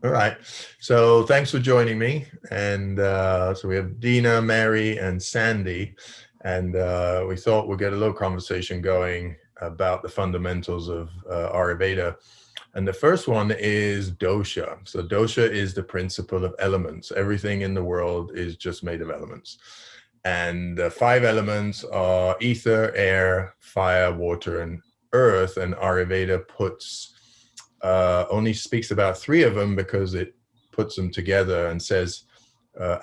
All right. So thanks for joining me. And so we have Dina, Mary, and Sandy. And we thought we'd get a little conversation going about the fundamentals of Ayurveda. And the first one is dosha. So dosha is the principle of elements. Everything in the world is just made of elements. And the five elements are ether, air, fire, water, and earth. And Ayurveda only speaks about three of them because it puts them together and says,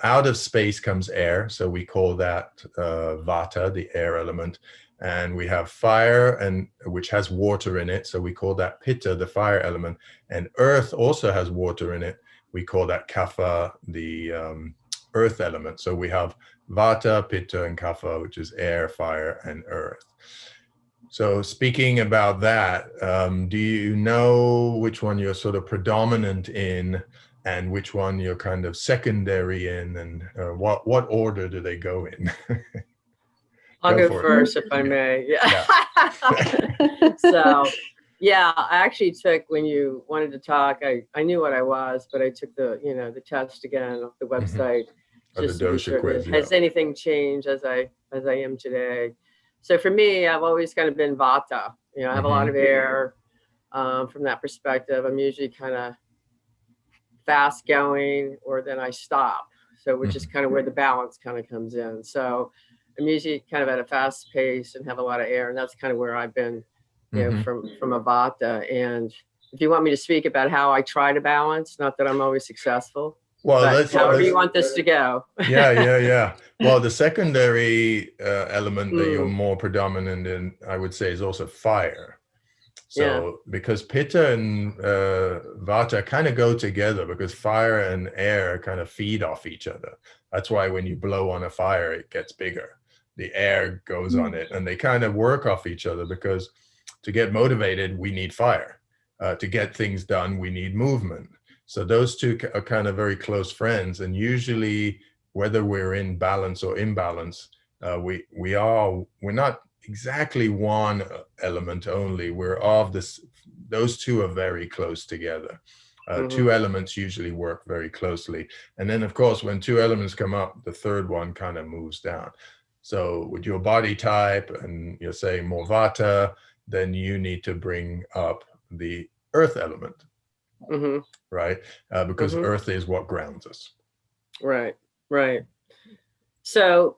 out of space comes air. So we call that vata, the air element. And we have fire, which has water in it. So we call that pitta, the fire element. And earth also has water in it. We call that kapha, the earth element. So we have vata, pitta, and kapha, which is air, fire, and earth. So speaking about that, do you know which one you're sort of predominant in and which one you're kind of secondary in, and what order do they go in? I'll go first if I may. Yeah. So, yeah, I actually took, when you wanted to talk, I knew what I was, but I took the test again off the website. Just the to be dosha quiz, has anything changed as I am today? So for me, I've always kind of been vata. I have a lot of air. From that perspective, I'm usually kind of fast going, or then I stop. So which is kind of where the balance kind of comes in. So I'm usually kind of at a fast pace and have a lot of air, and that's kind of where I've been, from a vata. And if you want me to speak about how I try to balance, not that I'm always successful. Well, however you want this to go. Yeah. Well, the secondary element that you're more predominant in, I would say, is also fire. So because pitta and vata kind of go together, because fire and air kind of feed off each other. That's why when you blow on a fire, it gets bigger. The air goes on it, and they kind of work off each other, because to get motivated, we need fire. To get things done, we need movement. So those two are kind of very close friends. And usually, whether we're in balance or imbalance, we're not exactly one element only. We're of this. Those two are very close together. Two elements usually work very closely. And then, of course, when two elements come up, the third one kind of moves down. So with your body type, and you're saying more vata, then you need to bring up the earth element. Right? Because earth is what grounds us. Right. So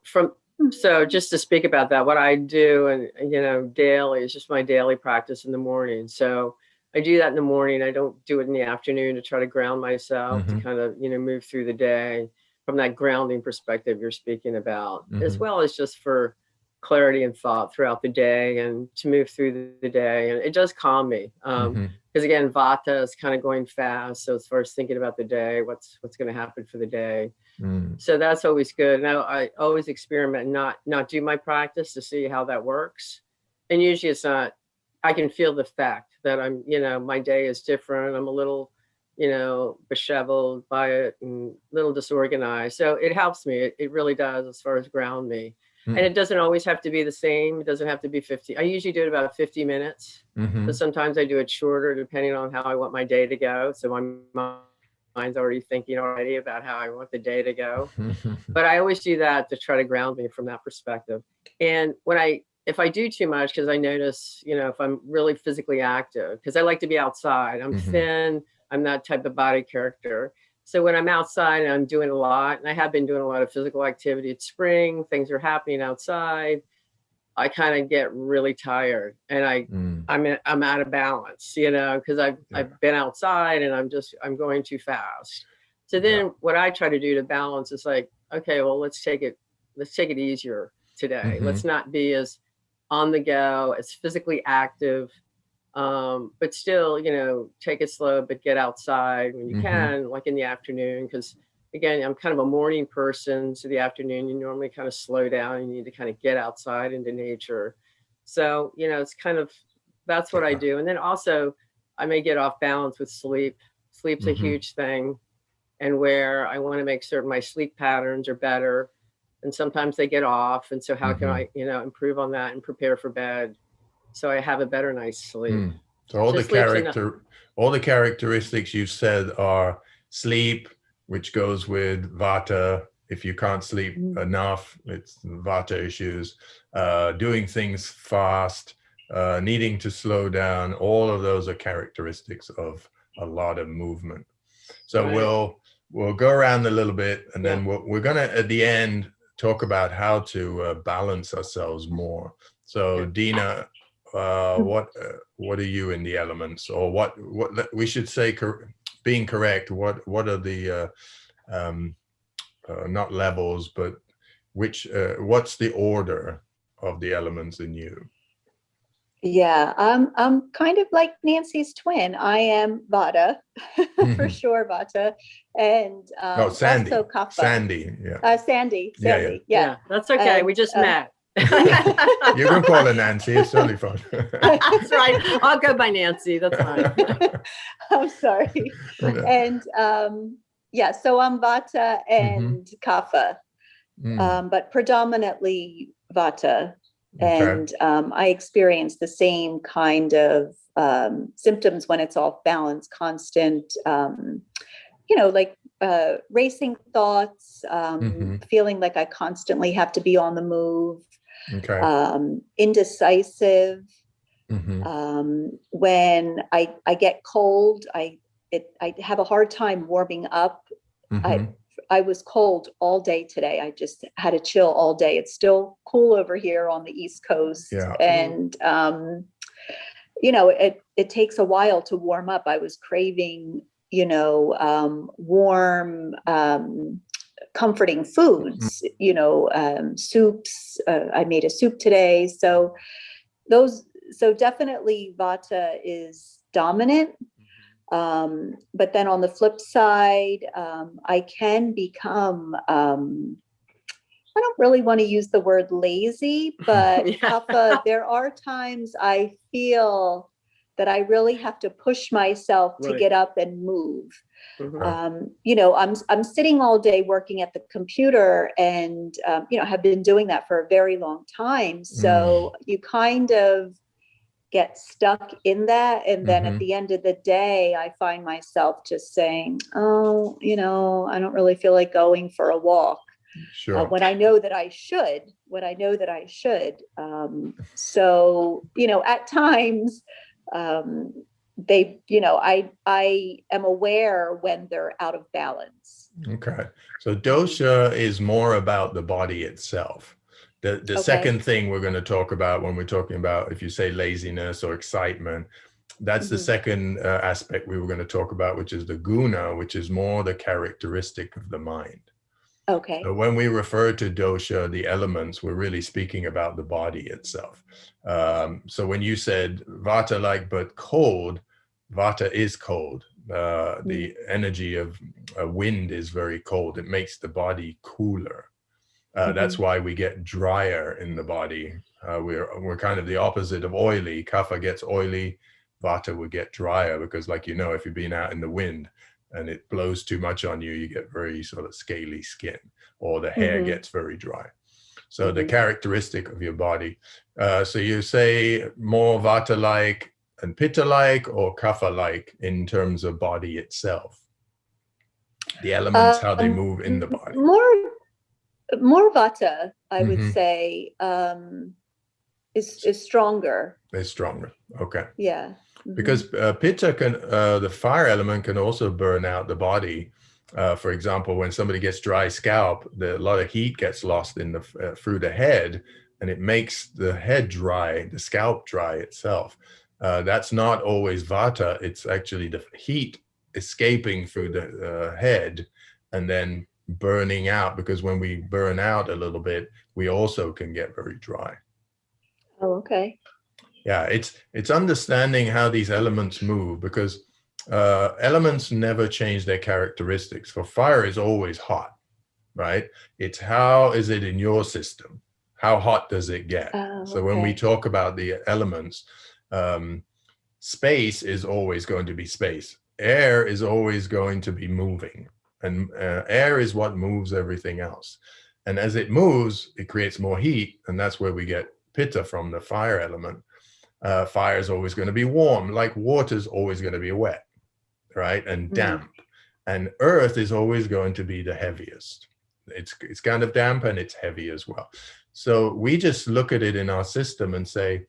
just to speak about that, what I do, and daily, is just my daily practice in the morning. So I do that in the morning. I don't do it in the afternoon to try to ground myself, to kind of move through the day from that grounding perspective you're speaking about, as well as just for clarity and thought throughout the day, and to move through the day. And it does calm me. Because again, vata is kind of going fast. So as far as thinking about the day, what's going to happen for the day. So that's always good. Now I always experiment and not do my practice to see how that works. And usually it's not, I can feel the fact that I'm, my day is different. I'm a little, disheveled by it and a little disorganized. So it helps me. It really does, as far as ground me. And it doesn't always have to be the same. It doesn't have to be 50. I usually do it about 50 minutes. But sometimes I do it shorter, depending on how I want my day to go. So my mind's already thinking already about how I want the day to go. But I always do that to try to ground me from that perspective. And if I do too much, because I notice, if I'm really physically active, because I like to be outside, I'm thin, I'm that type of body character. So when I'm outside and I'm doing a lot, and I have been doing a lot of physical activity, it's spring, things are happening outside, I kind of get really tired, and I'm out of balance, because I've been outside and I'm going too fast. So then what I try to do to balance is like, okay, well, let's take it easier today. Let's not be as on the go, as physically active, but still, take it slow, but get outside when you can, like in the afternoon, because again, I'm kind of a morning person. So the afternoon, you normally kind of slow down. You need to kind of get outside into nature. So, it's kind of, that's what I do. And then also I may get off balance with sleep. Sleep's a huge thing. And where I want to make certain my sleep patterns are better. And sometimes they get off. And so how can I, improve on that and prepare for bed, so I have a better night's sleep? So all the characteristics you said are sleep, which goes with vata. If you can't sleep enough, it's vata issues. Doing things fast, needing to slow down, all of those are characteristics of a lot of movement. So we'll go around a little bit, and then we're going to, at the end, talk about how to balance ourselves more. So Dina, what are you in the elements, or what we should say, being correct, what are the not levels, but what's the order of the elements in you? Yeah, I'm kind of like Nancy's twin. I am Vata, for sure, Vata, and Sandy. also Kapha. Sandy, yeah. Sandy. Yeah. That's okay. And, we just met. You can call her Nancy. It's totally fine. That's right. I'll go by Nancy. That's fine. I'm sorry. And so I'm Vata and Kapha, but predominantly Vata. And I experience the same kind of symptoms when it's off balance, constant, like racing thoughts, feeling like I constantly have to be on the move, indecisive. When I get cold, I have a hard time warming up. I was cold all day today. I just had a chill all day. It's still cool over here on the East Coast. Yeah. And, it takes a while to warm up. I was craving, warm, comforting foods, soups. I made a soup today. So definitely Vata is dominant. But then on the flip side, I can become, I don't really want to use the word lazy, but Kapha, there are times I feel that I really have to push myself to get up and move. I'm sitting all day working at the computer and, have been doing that for a very long time. So you kind of get stuck in that. And then at the end of the day, I find myself just saying, I don't really feel like going for a walk. Sure. When I know that I should, So, at times, I am aware when they're out of balance. Okay. So dosha is more about the body itself. The second thing we're going to talk about when we're talking about, if you say laziness or excitement, that's the second aspect we were going to talk about, which is the guna, which is more the characteristic of the mind. Okay. So when we refer to dosha, the elements, we're really speaking about the body itself. So when you said vata-like but cold, vata is cold. The energy of wind is very cold. It makes the body cooler. That's why we get drier in the body. We're kind of the opposite of oily. Kapha gets oily, vata would get drier, because if you've been out in the wind and it blows too much on you, you get very sort of scaly skin, or the hair gets very dry. So the characteristic of your body. So you say more vata-like and pitta-like, or kapha-like in terms of body itself? The elements, how they move in the body. More vata, I would say, is stronger. It's stronger. Okay. Yeah. Because pitta the fire element can also burn out the body. For example, when somebody gets dry scalp, a lot of heat gets lost in through the head, and it makes the head dry, the scalp dry itself. That's not always vata. It's actually the heat escaping through the head and then burning out, because when we burn out a little bit, we also can get very dry. Oh, okay. Yeah, it's understanding how these elements move, because elements never change their characteristics. For fire is always hot, right? It's how is it in your system? How hot does it get? So when we talk about the elements, space is always going to be space. Air is always going to be moving. And air is what moves everything else. And as it moves, it creates more heat. And that's where we get pitta from, the fire element. Fire is always going to be warm, like water is always going to be wet, right? And damp. And earth is always going to be the heaviest. It's kind of damp and it's heavy as well. So we just look at it in our system and say,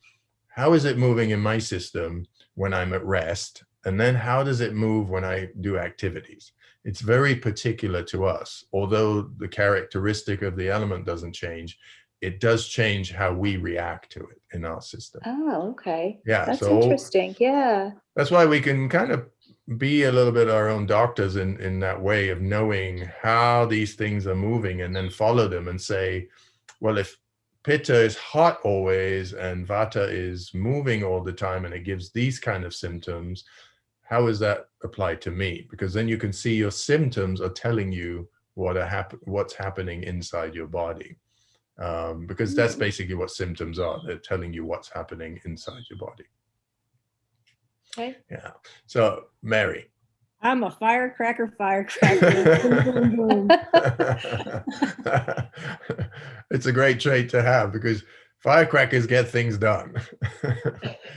how is it moving in my system when I'm at rest? And then how does it move when I do activities? It's very particular to us. Although the characteristic of the element doesn't change, it does change how we react to it in our system. Oh, okay. Yeah. That's so interesting. Yeah. That's why we can kind of be a little bit our own doctors in that way of knowing how these things are moving, and then follow them and say, well, if Pitta is hot always and Vata is moving all the time and it gives these kind of symptoms, how is that applied to me? Because then you can see your symptoms are telling you what's happening inside your body. Because that's basically what symptoms are. They're telling you what's happening inside your body. Okay. Yeah. So, Mary. I'm a firecracker. It's a great trait to have, because firecrackers get things done.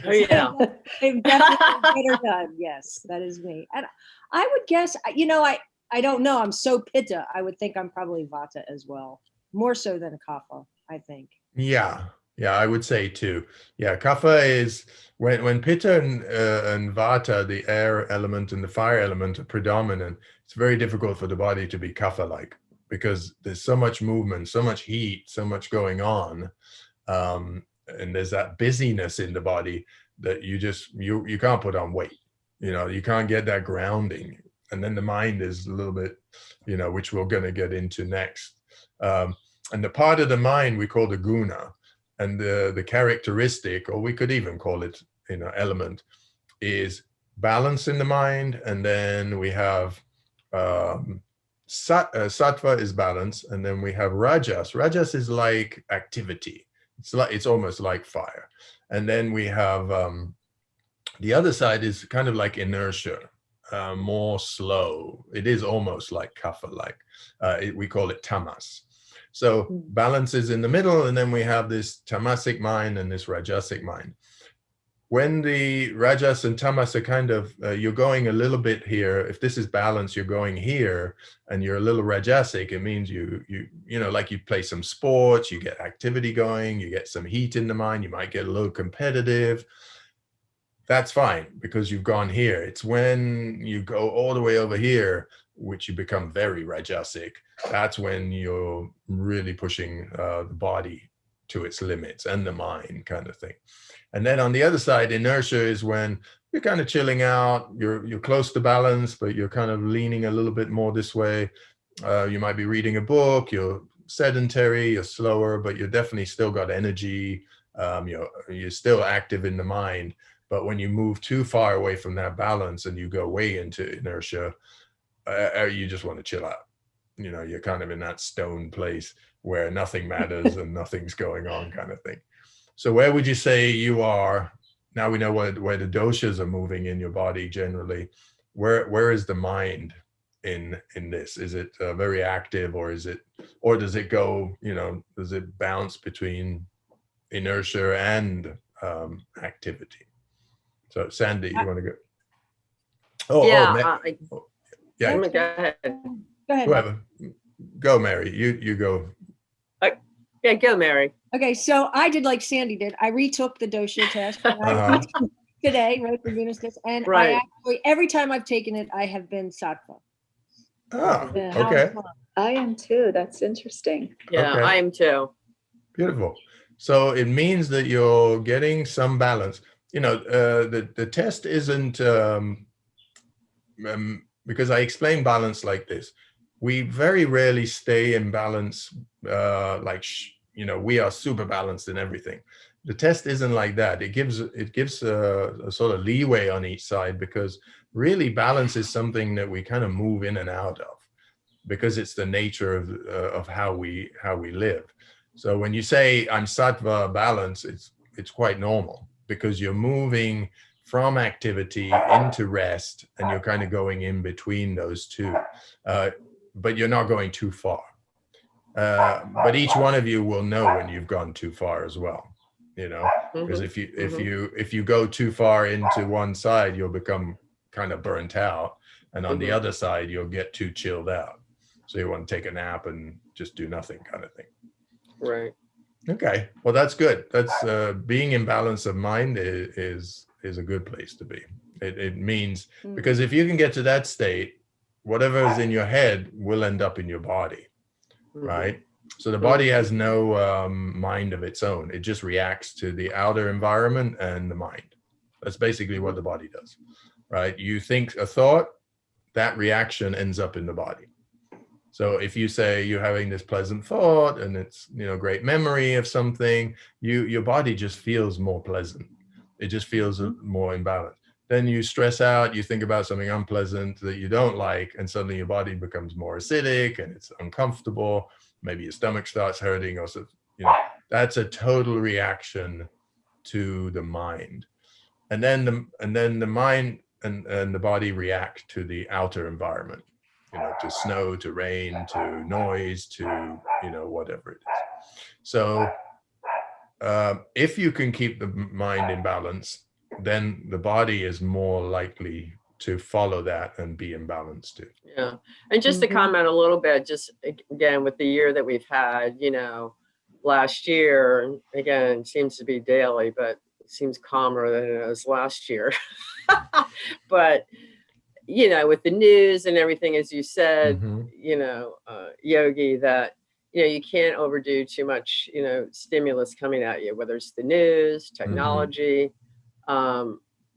Oh, yeah. They've definitely get her done. Yes, that is me. And I would guess, I don't know. I'm so Pitta. I would think I'm probably Vata as well. More so than Kapha, I think. Yeah, I would say too. Yeah, Kapha is when Pitta and Vata, the air element and the fire element, are predominant. It's very difficult for the body to be Kapha-like, because there's so much movement, so much heat, so much going on, and there's that busyness in the body that you can't put on weight. You can't get that grounding, and then the mind is a little bit, which we're going to get into next. And the part of the mind we call the guna, and the characteristic, or we could even call it, element, is balance in the mind. And then we have sattva is balance, and then we have rajas. Rajas is like activity. It's almost like fire. And then we have the other side is kind of like inertia, more slow. It is almost like kapha-like. We call it tamas. So balance is in the middle, and then we have this tamasic mind and this rajasic mind. When the rajas and tamas are kind of, you're going a little bit here. If this is balance, you're going here, and you're a little rajasic. It means you like you play some sports, you get activity going, you get some heat in the mind, you might get a little competitive. That's fine, because you've gone here. It's when you go all the way over here, which you become very rajasic. That's when you're really pushing the body to its limits, and the mind, kind of thing. And then on the other side, inertia is when you're kind of chilling out, you're close to balance, but you're kind of leaning a little bit more this way. You might be reading a book, you're sedentary, you're slower, but you're definitely still got energy. You're still active in the mind. But when you move too far away from that balance and you go way into inertia, you just want to chill out. You're kind of in that stone place where nothing matters and nothing's going on, kind of thing. So where would you say you are? Now we know where the doshas are moving in your body generally. Where is the mind in this? Is it very active, or does it go, does it bounce between inertia and activity? So Sandy, you want to go? Yeah. Go ahead. Go ahead. Whoever. Go, Mary. You go. Yeah, go, Mary. Okay, so I did like Sandy did. I retook the dosha test today, right, for Venus test, and I actually, every time I've taken it, I have been sattva. Oh, okay. I am too. That's interesting. Yeah, okay. I am too. Beautiful. So it means that you're getting some balance. The test isn't because I explain balance like this. We very rarely stay in balance we are super balanced in everything. The test isn't like that. It gives a sort of leeway on each side, because really balance is something that we kind of move in and out of, because it's the nature of how we live. So when you say I'm sattva balance, it's quite normal, because you're moving from activity into rest, and you're kind of going in between those two, but you're not going too far. But each one of you will know when you've gone too far as well, because if you go too far into one side, you'll become kind of burnt out, And on the other side, you'll get too chilled out. So you want to take a nap and just do nothing kind of thing. Right. Okay. Well, that's good. That's being in balance of mind is a good place to be. It means, because if you can get to that state, whatever is in your head will end up in your body, right? So the body has no mind of its own. It just reacts to the outer environment and the mind. That's basically what the body does, right? You think a thought, that reaction ends up in the body. So if you say you're having this pleasant thought and it's, great memory of something, your body just feels more pleasant. It just feels more in balance. Then you stress out, you think about something unpleasant that you don't like, and suddenly your body becomes more acidic and it's uncomfortable. Maybe your stomach starts hurting, or so, that's a total reaction to the mind. And then the mind and the body react to the outer environment, to snow, to rain, to noise, to, whatever it is. So if you can keep the mind in balance, then the body is more likely to follow that and be in balance too. Yeah. And just to comment a little bit, just again, with the year that we've had, last year, again, seems to be daily, but it seems calmer than it was last year. But, with the news and everything, as you said, Yogi, that, you can't overdo too much, stimulus coming at you, whether it's the news, technology,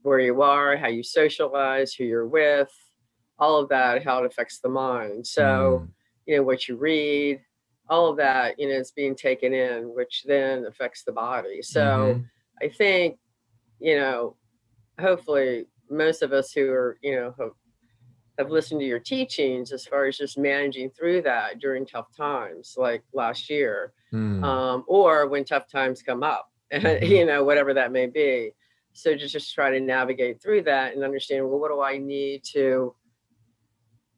where you are, how you socialize, who you're with, all of that, how it affects the mind. So, what you read, all of that, is being taken in, which then affects the body. So I think, hopefully most of us who are, have listened to your teachings as far as just managing through that during tough times, like last year, or when tough times come up, whatever that may be. So just try to navigate through that and understand, well, what do I need to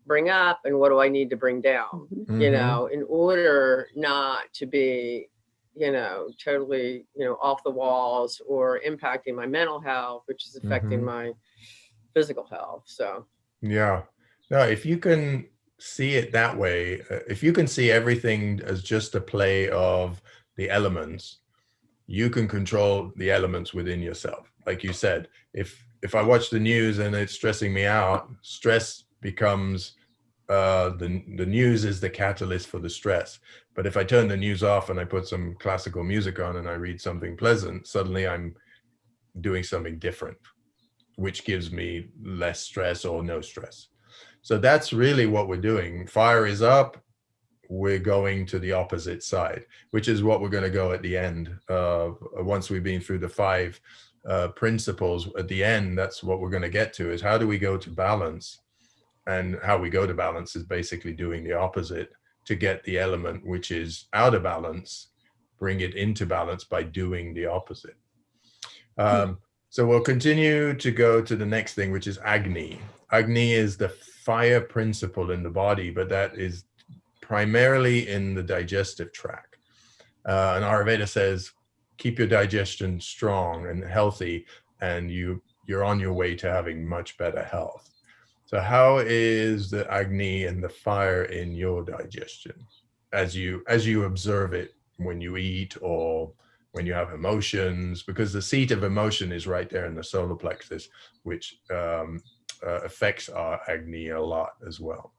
bring up and what do I need to bring down, in order not to be, totally, off the walls or impacting my mental health, which is affecting my physical health. So, yeah. No, if you can see it that way, if you can see everything as just a play of the elements, you can control the elements within yourself. Like you said, if I watch the news and it's stressing me out, stress becomes the news is the catalyst for the stress. But if I turn the news off and I put some classical music on and I read something pleasant, suddenly I'm doing something different, which gives me less stress or no stress. So that's really what we're doing. Fire is up, we're going to the opposite side, which is what we're going to go at the end. Once we've been through the 5 principles at the end, that's what we're going to get to, is how do we go to balance? And how we go to balance is basically doing the opposite to get the element which is out of balance, bring it into balance by doing the opposite. So we'll continue to go to the next thing, which is Agni. Agni is the fire principle in the body, but that is primarily in the digestive tract. And Ayurveda says, keep your digestion strong and healthy, and you're on your way to having much better health. So how is the Agni and the fire in your digestion as you observe it when you eat or when you have emotions? Because the seat of emotion is right there in the solar plexus, which affects our Agni a lot as well.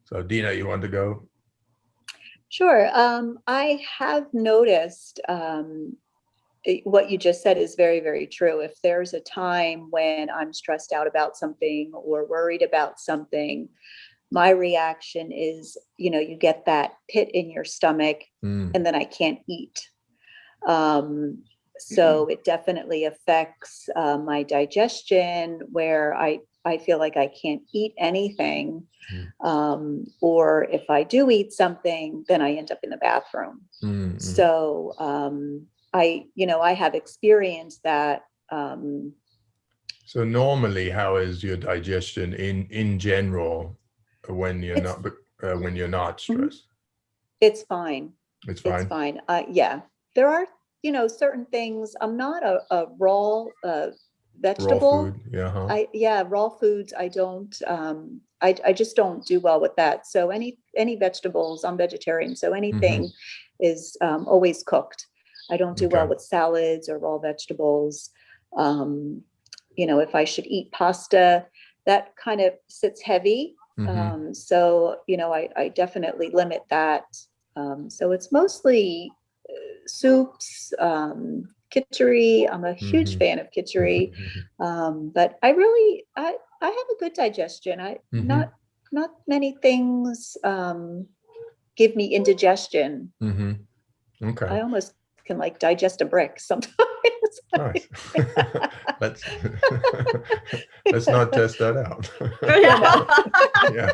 So Dina, you want to go? Sure. I have noticed what you just said is very, very true. If there's a time when I'm stressed out about something or worried about something, my reaction is, you get that pit in your stomach and then I can't eat. So it definitely affects my digestion, where I feel like I can't eat anything. Or if I do eat something, then I end up in the bathroom. So I have experienced that. So normally, how is your digestion in general when you're not stressed? It's fine. It's fine. It's fine. Yeah, there are certain things. I'm not a raw vegetable. Raw food, Raw foods. I don't. I just don't do well with that. So any vegetables, I'm vegetarian. So anything is always cooked. I don't do well with salads or raw vegetables. If I should eat pasta, that kind of sits heavy. So I definitely limit that. So it's mostly soups, khichdi. I'm a huge fan of khichdi, but I have a good digestion. Not many things give me indigestion. Okay. I almost can like digest a brick sometimes. Nice. Let's not test that out. Yeah.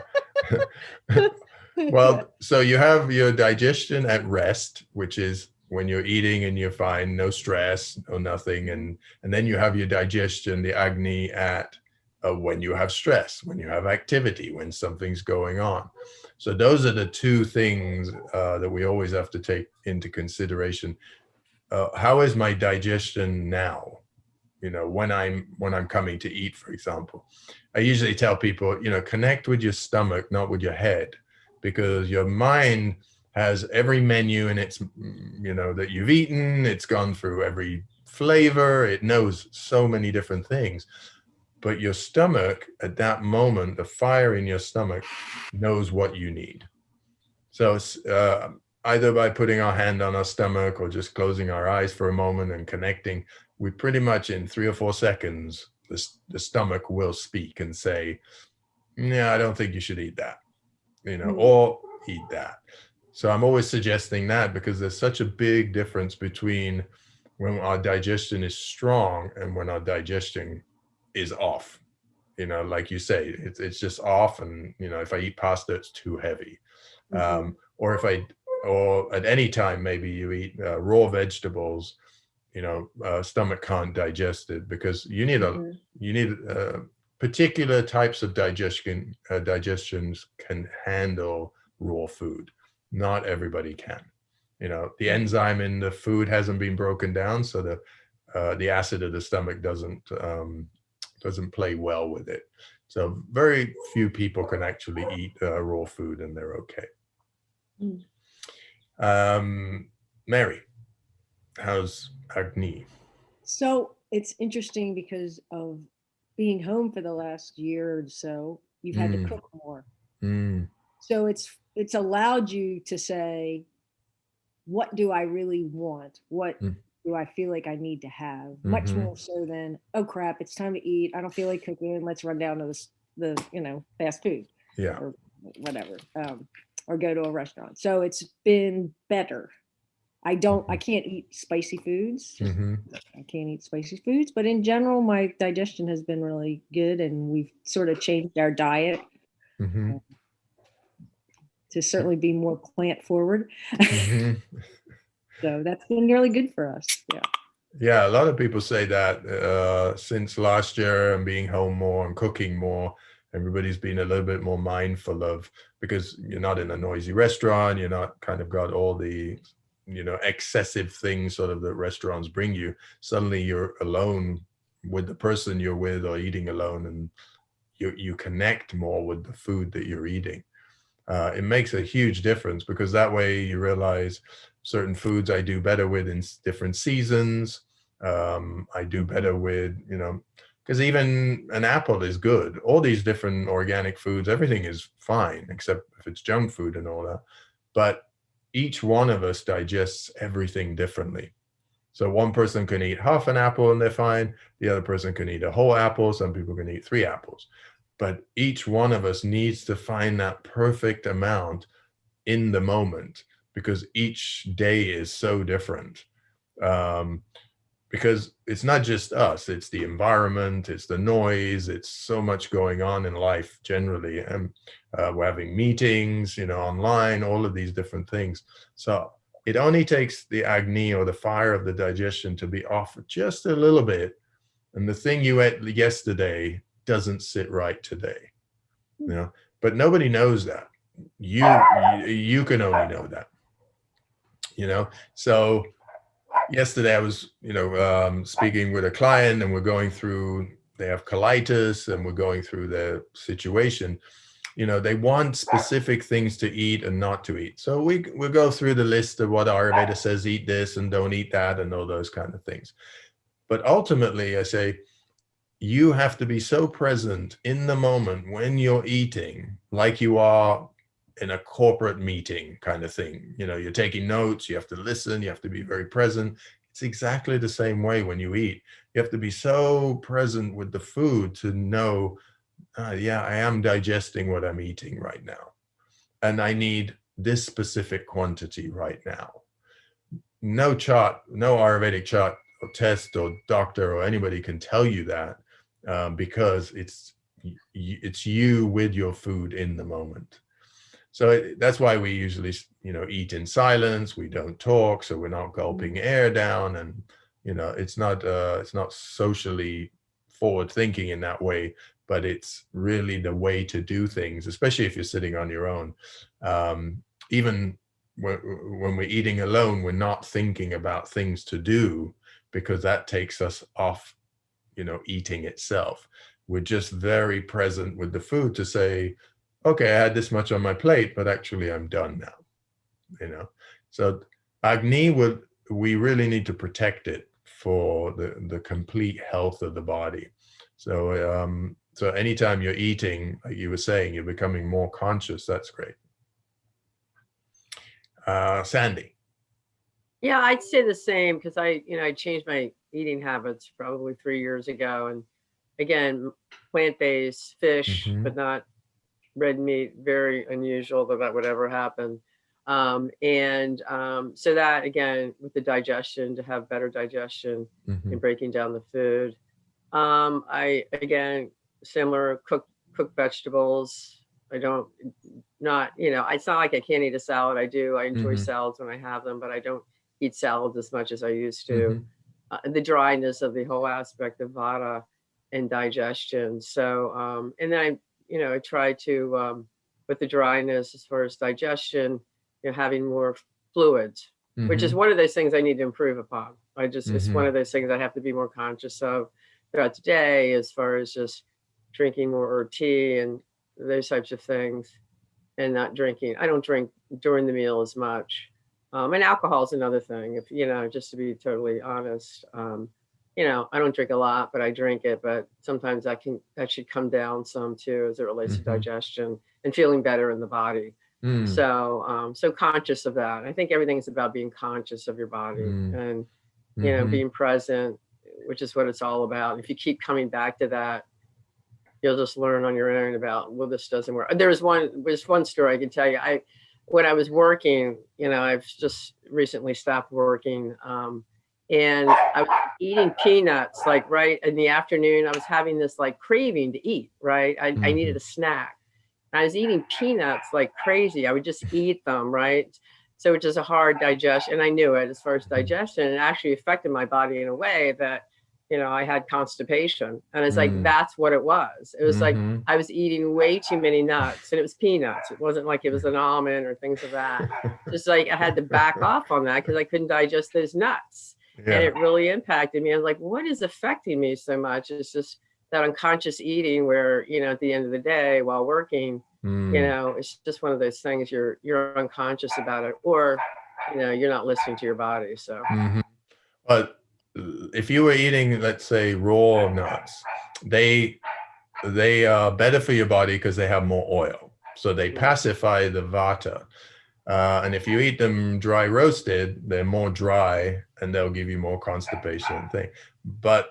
Well, so you have your digestion at rest, which is when you're eating and you're fine, no stress, no nothing, and then you have your digestion, the Agni, at when you have stress, when you have activity, when something's going on. So those are the two things that we always have to take into consideration. How is my digestion now? When I'm coming to eat, for example, I usually tell people, connect with your stomach, not with your head, because your mind has every menu and it's, that you've eaten, it's gone through every flavor, it knows so many different things. But your stomach at that moment, the fire in your stomach knows what you need. So either by putting our hand on our stomach or just closing our eyes for a moment and connecting, we pretty much in 3 or 4 seconds, the stomach will speak and say, yeah, I don't think you should eat that, or eat that. So I'm always suggesting that because there's such a big difference between when our digestion is strong and when our digestion is off. Like you say, it's just off. And, if I eat pasta, it's too heavy. Or at any time, maybe you eat raw vegetables, stomach can't digest it because you need particular types of digestions can handle raw food. Not everybody can. The enzyme in the food hasn't been broken down, so the acid of the stomach doesn't play well with it. So very few people can actually eat raw food and they're okay. Mary, how's Agni? So it's interesting because of being home for the last year or so, you've had to cook more. So it's allowed you to say, what do I really want? What do I feel like I need to have? Much more so than, oh crap, it's time to eat. I don't feel like cooking. Let's run down to the fast food, or whatever, or go to a restaurant. So it's been better. I can't eat spicy foods. I can't eat spicy foods, but in general, my digestion has been really good, and we've sort of changed our diet to certainly be more plant forward. So that's been really good for us. Yeah, a lot of people say that since last year and being home more and cooking more, everybody's been a little bit more mindful of, because you're not in a noisy restaurant, you're not kind of got all the excessive things sort of that restaurants bring you. Suddenly you're alone with the person you're with or eating alone, and you connect more with the food that you're eating. It makes a huge difference because that way you realize certain foods I do better with in different seasons. I do better with, because even an apple is good. All these different organic foods, everything is fine, except if it's junk food and all that. But each one of us digests everything differently. So one person can eat half an apple and they're fine. The other person can eat a whole apple. Some people can eat 3 apples. But each one of us needs to find that perfect amount in the moment, because each day is so different. Because it's not just us, it's the environment, it's the noise, it's so much going on in life generally. And we're having meetings, online, all of these different things. So it only takes the Agni, or the fire of the digestion, to be off just a little bit. And the thing you ate yesterday doesn't sit right today, but nobody knows that. You can only know that, so yesterday I was, speaking with a client, and we're going through, they have colitis, and we're going through their situation. They want specific things to eat and not to eat. So we go through the list of what Ayurveda says, eat this and don't eat that, and all those kind of things. But ultimately, I say, you have to be so present in the moment when you're eating, like you are in a corporate meeting kind of thing. You're taking notes, you have to listen, you have to be very present. It's exactly the same way when you eat. You have to be so present with the food to know, yeah, I am digesting what I'm eating right now, and I need this specific quantity right now. No chart, no Ayurvedic chart or test or doctor or anybody can tell you that, because it's you with your food in the moment. So that's why we usually, eat in silence. We don't talk, so we're not gulping air down, and it's not socially forward thinking in that way. But it's really the way to do things, especially if you're sitting on your own. Even when we're eating alone, we're not thinking about things to do, because that takes us off, eating itself. We're just very present with the food to say, okay, I had this much on my plate, but actually I'm done now. So Agni, we really need to protect it for the complete health of the body. So so anytime you're eating, like you were saying, you're becoming more conscious. That's great. Sandy. Yeah, I'd say the same, because I changed my eating habits probably 3 years ago. And again, plant-based fish, but not red meat. Very unusual that would ever happen. So that, again, with the digestion, to have better digestion in breaking down the food. Again, similar, cook vegetables. I don't, not, it's not like I can't eat a salad. I do. I enjoy salads when I have them, but I don't eat salads as much as I used to. The dryness of the whole aspect of vata and digestion. So, and then I try to, with the dryness as far as digestion, having more fluids, which is one of those things I need to improve upon. It's one of those things I have to be more conscious of throughout the day, as far as just drinking more tea and those types of things, and not drinking. I don't drink during the meal as much. And alcohol is another thing. If, just to be totally honest, I don't drink a lot, but I drink it. But sometimes that should come down some too, as it relates to digestion and feeling better in the body. So, so conscious of that. I think everything's about being conscious of your body and, being present, which is what it's all about. If you keep coming back to that, you'll just learn on your own about, well, this doesn't work. There's one story I can tell you. When I was working, I've just recently stopped working, and I was eating peanuts, like right in the afternoon. I was having this like craving to eat, right? I needed a snack. I was eating peanuts like crazy. I would just eat them, right? So it was a hard digestion, and I knew it as far as digestion. It actually affected my body in a way that, I had constipation, and it's like, that's what it was. It was like I was eating way too many nuts, and it was peanuts. It wasn't like it was an almond or things of that. Just like I had to back off on that because I couldn't digest those nuts. Yeah. And it really impacted me. I was like, what is affecting me so much? It's just that unconscious eating where, at the end of the day while working, it's just one of those things you're unconscious about it, or, you're not listening to your body. So, but if you were eating, let's say, raw nuts, they are better for your body because they have more oil. So they pacify the vata. And if you eat them dry roasted, they're more dry and they'll give you more constipation thing. But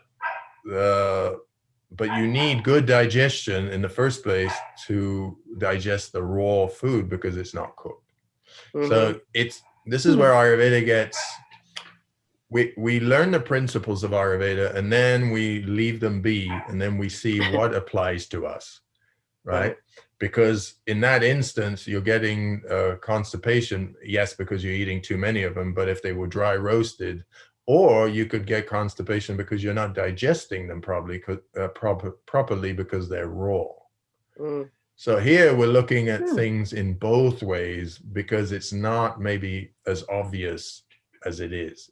you need good digestion in the first place to digest the raw food because it's not cooked. So this is where Ayurveda gets, we learn the principles of Ayurveda and then we leave them be, and then we see what applies to us, right? Because in that instance, you're getting constipation, yes, because you're eating too many of them, but if they were dry roasted, or you could get constipation because you're not digesting them properly because they're raw. So here we're looking at things in both ways because it's not maybe as obvious as it is.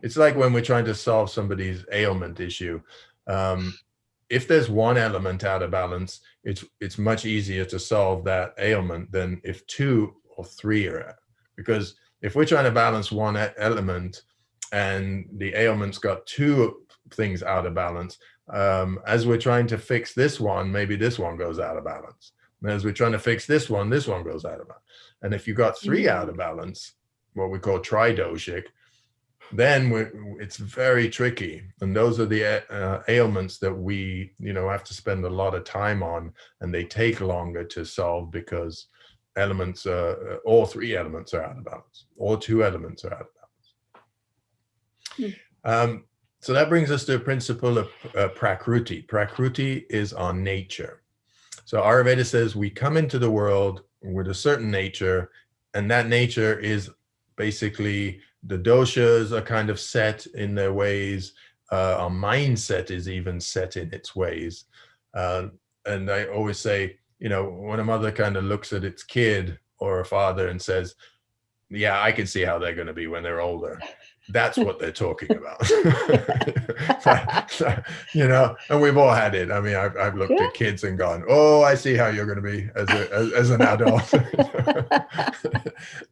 it's like when we're trying to solve somebody's ailment issue. If there's one element out of balance, it's much easier to solve that ailment than if 2 or 3 are, because if we're trying to balance one element and the ailment's got 2 things out of balance, as we're trying to fix this one, maybe this one goes out of balance. And as we're trying to fix this one goes out of balance. And if you got 3 out of balance, what we call tridoshic, then it's very tricky. And those are the ailments that we, have to spend a lot of time on, and they take longer to solve because elements, all 3 elements are out of balance, all 2 elements are out of balance. So that brings us to a principle of Prakriti. Prakriti is our nature. So Ayurveda says we come into the world with a certain nature, and that nature is basically, the doshas are kind of set in their ways. Our mindset is even set in its ways. And I always say, when a mother kind of looks at its kid or a father and says, yeah, I can see how they're going to be when they're older. That's what they're talking about. And we've all had it. I mean, I've looked at kids and gone, oh, I see how you're going to be as an adult.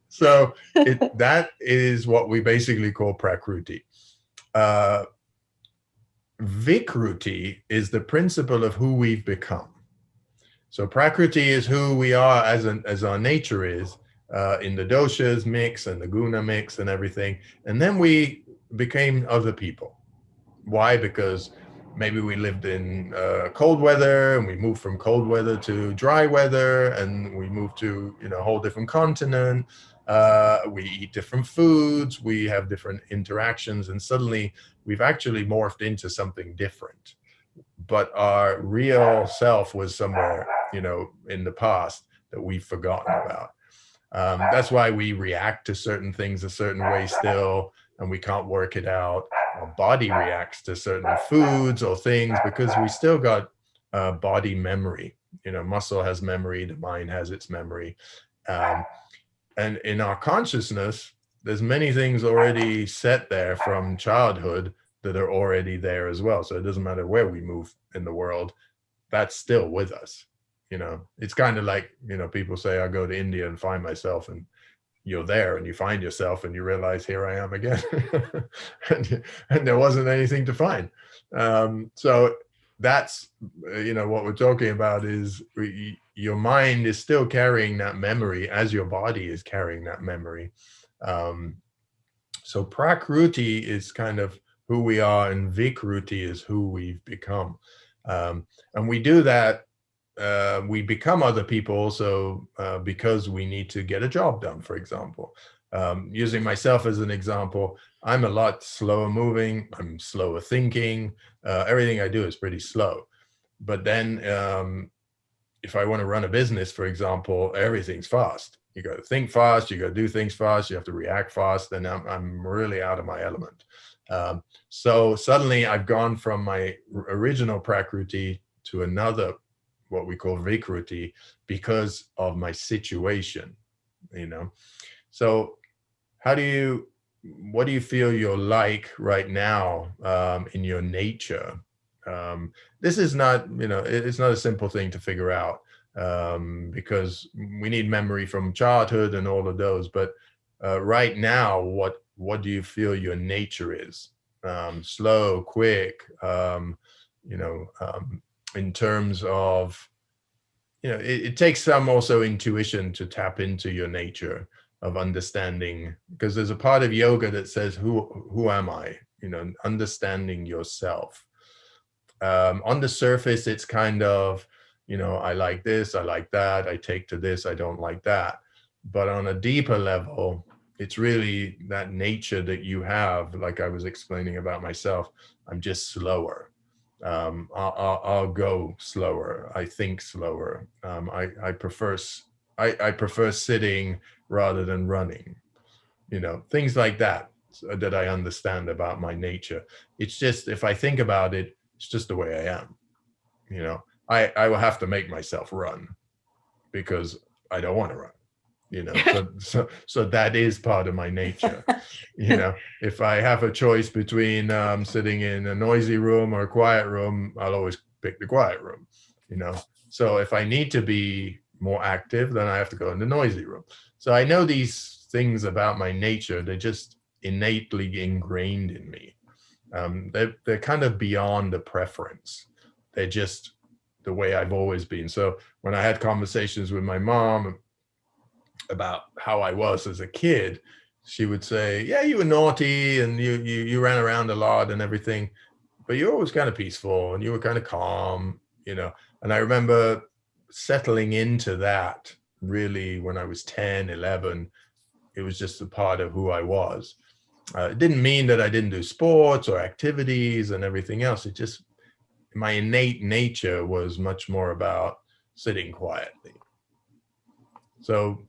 So that is what we basically call Prakriti. Vikruti is the principle of who we've become. So Prakriti is who we are as our nature is, in the doshas mix and the guna mix and everything. And then we became other people. Why? Because maybe we lived in cold weather, and we moved from cold weather to dry weather, and we moved to a whole different continent. We eat different foods, we have different interactions, and suddenly we've actually morphed into something different. But our real self was somewhere, in the past that we've forgotten about. That's why we react to certain things a certain way still, and we can't work it out. Our body reacts to certain foods or things because we still got body memory. Muscle has memory, the mind has its memory. And in our consciousness, there's many things already set there from childhood that are already there as well. So it doesn't matter where we move in the world, that's still with us. It's kind of like, people say, I go to India and find myself, and you're there and you find yourself and you realize, here I am again. and there wasn't anything to find. So that's, what we're talking about is your mind is still carrying that memory as your body is carrying that memory. So Prakriti is kind of who we are, and Vikruti is who we've become. And we do that. We become other people also because we need to get a job done, for example. Using myself as an example, I'm a lot slower moving, I'm slower thinking, everything I do is pretty slow. But then if I want to run a business, for example, everything's fast. You got to think fast, you got to do things fast, you have to react fast, and I'm really out of my element. So suddenly I've gone from my original Prakriti to another, what we call Vikruti, because of my situation, So what do you feel you're like right now in your nature? This is not, it's not a simple thing to figure out because we need memory from childhood and all of those. But right now, what do you feel your nature is? Slow, quick, in terms of, it takes some also intuition to tap into your nature of understanding, because there's a part of yoga that says, who am I? Understanding yourself. On the surface, it's kind of, I like this, I like that, I take to this, I don't like that. But on a deeper level, it's really that nature that you have, like I was explaining about myself. I'm just slower. I'll go slower. I think slower. I prefer sitting rather than running. Things like that I understand about my nature. It's just, if I think about it, it's just the way I am. I will have to make myself run because I don't want to run. you know, so that is part of my nature. You know, if I have a choice between sitting in a noisy room or a quiet room, I'll always pick the quiet room, you know. So if I need to be more active, then I have to go in the noisy room. So I know these things about my nature, they're just innately ingrained in me. They're kind of beyond a preference. They're just the way I've always been. So when I had conversations with my mom about how I was as a kid, she would say, yeah, you were naughty and you ran around a lot and everything, but you're always kind of peaceful and you were kind of calm, you know. And I remember settling into that really when I was 10, 11. It was just a part of who I was. It didn't mean that I didn't do sports or activities and everything else. It just, my innate nature was much more about sitting quietly. So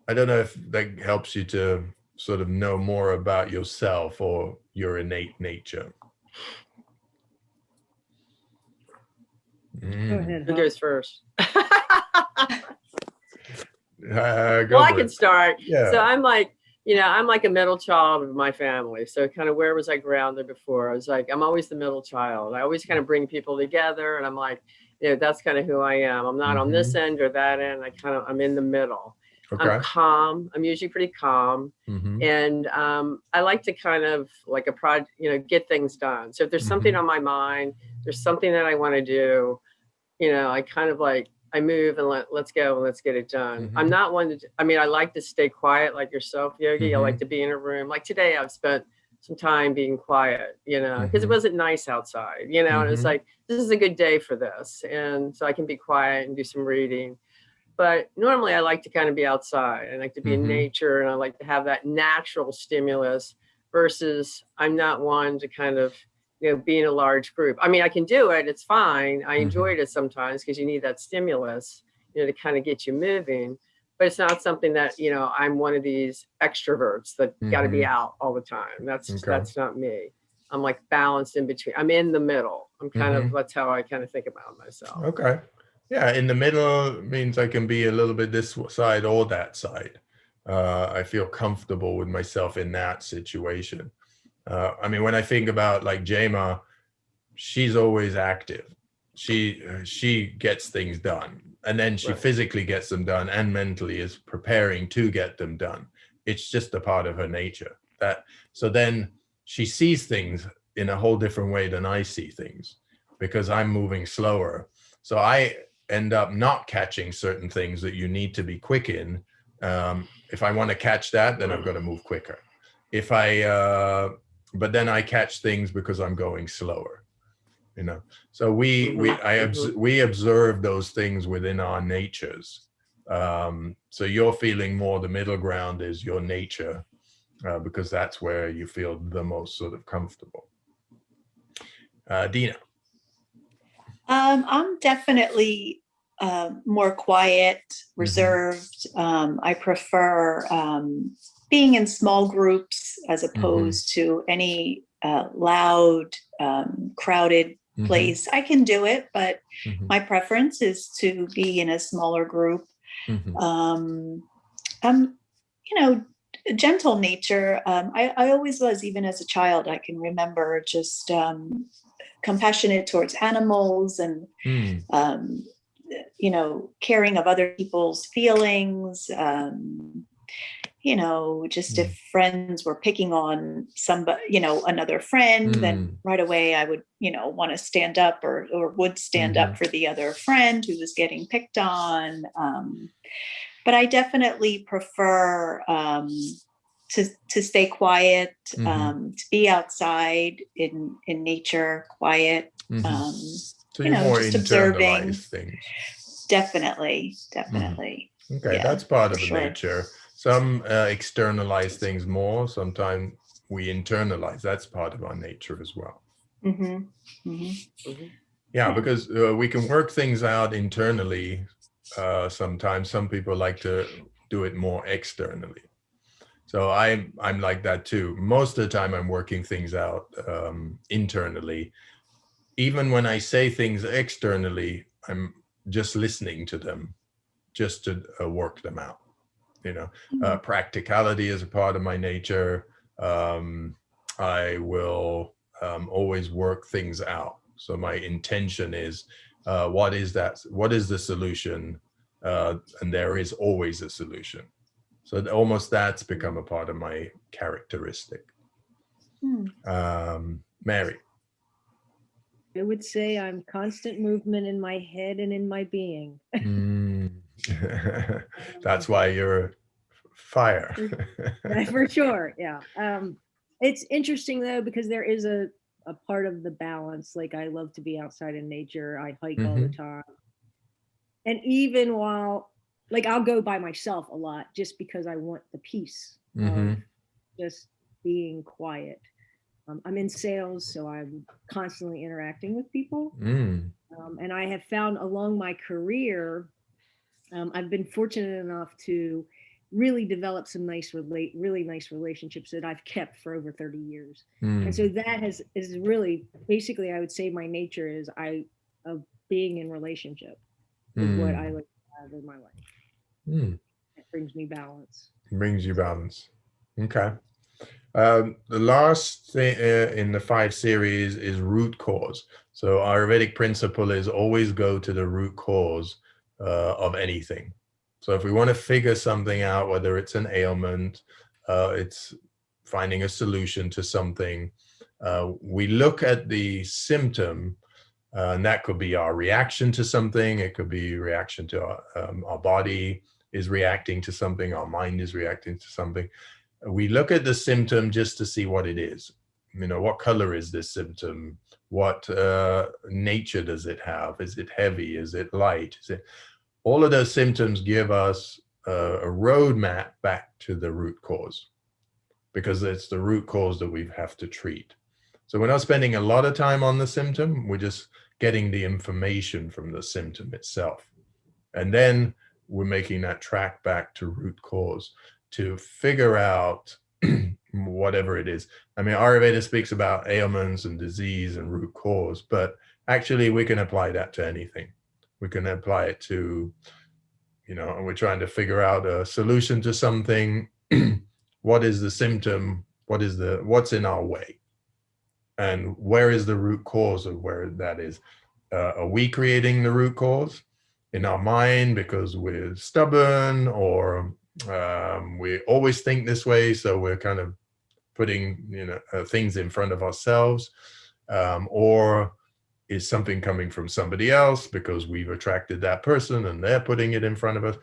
I don't know if that helps you to sort of know more about yourself or your innate nature. Go ahead. Who goes first? Well, I can start. Yeah. So I'm like, you know, I'm like a middle child of my family. So kind of where was I grounded before? I was like, I'm always the middle child. I always kind of bring people together, and I'm like, you know, that's kind of who I am. I'm not on this end or that end. I'm in the middle. Okay. I'm calm. I'm usually pretty calm. And I like to kind of like get things done. So if there's something on my mind, there's something that I want to do, you know, I kind of like, I move and let's go and let's get it done. I'm not one to, I mean, I like to stay quiet like yourself, Yogi. I like to be in a room. Like today, I've spent some time being quiet, you know, because it wasn't nice outside, you know, and it's like, this is a good day for this. And so I can be quiet and do some reading. But normally I like to kind of be outside. I like to be in nature, and I like to have that natural stimulus versus I'm not one to kind of, you know, be in a large group. I mean, I can do it. It's fine. I enjoyed it sometimes because you need that stimulus, you know, to kind of get you moving. But it's not something that, you know, I'm one of these extroverts that got to be out all the time. That's not me. I'm like balanced in between. I'm in the middle. I'm kind of, that's how I kind of think about myself. Okay. Yeah, in the middle means I can be a little bit this side or that side. I feel comfortable with myself in that situation. I mean, when I think about like Jema, she's always active. She gets things done, and then she physically gets them done and mentally is preparing to get them done. It's just a part of her nature. So then she sees things in a whole different way than I see things because I'm moving slower. So I end up not catching certain things that you need to be quick in. If I want to catch that, then I've got to move quicker. But then I catch things because I'm going slower, you know. So we observe those things within our natures. So you're feeling more the middle ground is your nature, because that's where you feel the most sort of comfortable. Dina. I'm definitely more quiet, reserved. I prefer being in small groups as opposed to any loud, crowded place. I can do it, but my preference is to be in a smaller group. I'm, you know, gentle nature. I always was, even as a child. I can remember just compassionate towards animals and, you know, caring of other people's feelings. You know, just if friends were picking on somebody, you know, another friend, then right away I would, you know, want to stand up or would stand up for the other friend who was getting picked on. But I definitely prefer to stay quiet, to be outside in nature, quiet. So you're more just observing things. Definitely. Okay, yeah, that's part of the nature. Some externalize things more. Sometimes we internalize. That's part of our nature as well. Yeah, because we can work things out internally. Sometimes some people like to do it more externally. So I'm like that too. Most of the time I'm working things out internally. Even when I say things externally, I'm just listening to them just to work them out. Practicality is a part of my nature. I will always work things out. So my intention is, what is that? What is the solution? And there is always a solution. So almost that's become a part of my characteristic. Mary. I would say I'm constant movement in my head and in my being. That's why you're fire. For sure, yeah. It's interesting though, because there is a part of the balance. Like, I love to be outside in nature. I hike all the time. And even while, like, I'll go by myself a lot just because I want the peace of just being quiet. I'm in sales, so I'm constantly interacting with people. And I have found along my career, I've been fortunate enough to really develop some really nice relationships that I've kept for over 30 years. And so that is really, basically, I would say my nature is of being in relationship is what I like to have in my life. It brings me balance. Brings you balance. Okay. The last thing in the 5 series is root cause. So Ayurvedic principle is always go to the root cause of anything. So if we want to figure something out, whether it's an ailment, it's finding a solution to something, we look at the symptom, and that could be our reaction to something. It could be reaction to our body is reacting to something, our mind is reacting to something. We look at the symptom just to see what it is. What color is this symptom? What nature does it have? Is it heavy? Is it light? All of those symptoms give us a roadmap back to the root cause, because it's the root cause that we have to treat. So we're not spending a lot of time on the symptom. We're just getting the information from the symptom itself. And then we're making that track back to root cause to figure out whatever it is. I mean, Ayurveda speaks about ailments and disease and root cause, but actually we can apply that to anything. We can apply it to, we're trying to figure out a solution to something. What is the symptom? What's in our way? And where is the root cause of where that is? Are we creating the root cause in our mind because we're stubborn, or we always think this way, so we're kind of putting things in front of ourselves, or is something coming from somebody else because we've attracted that person and they're putting it in front of us?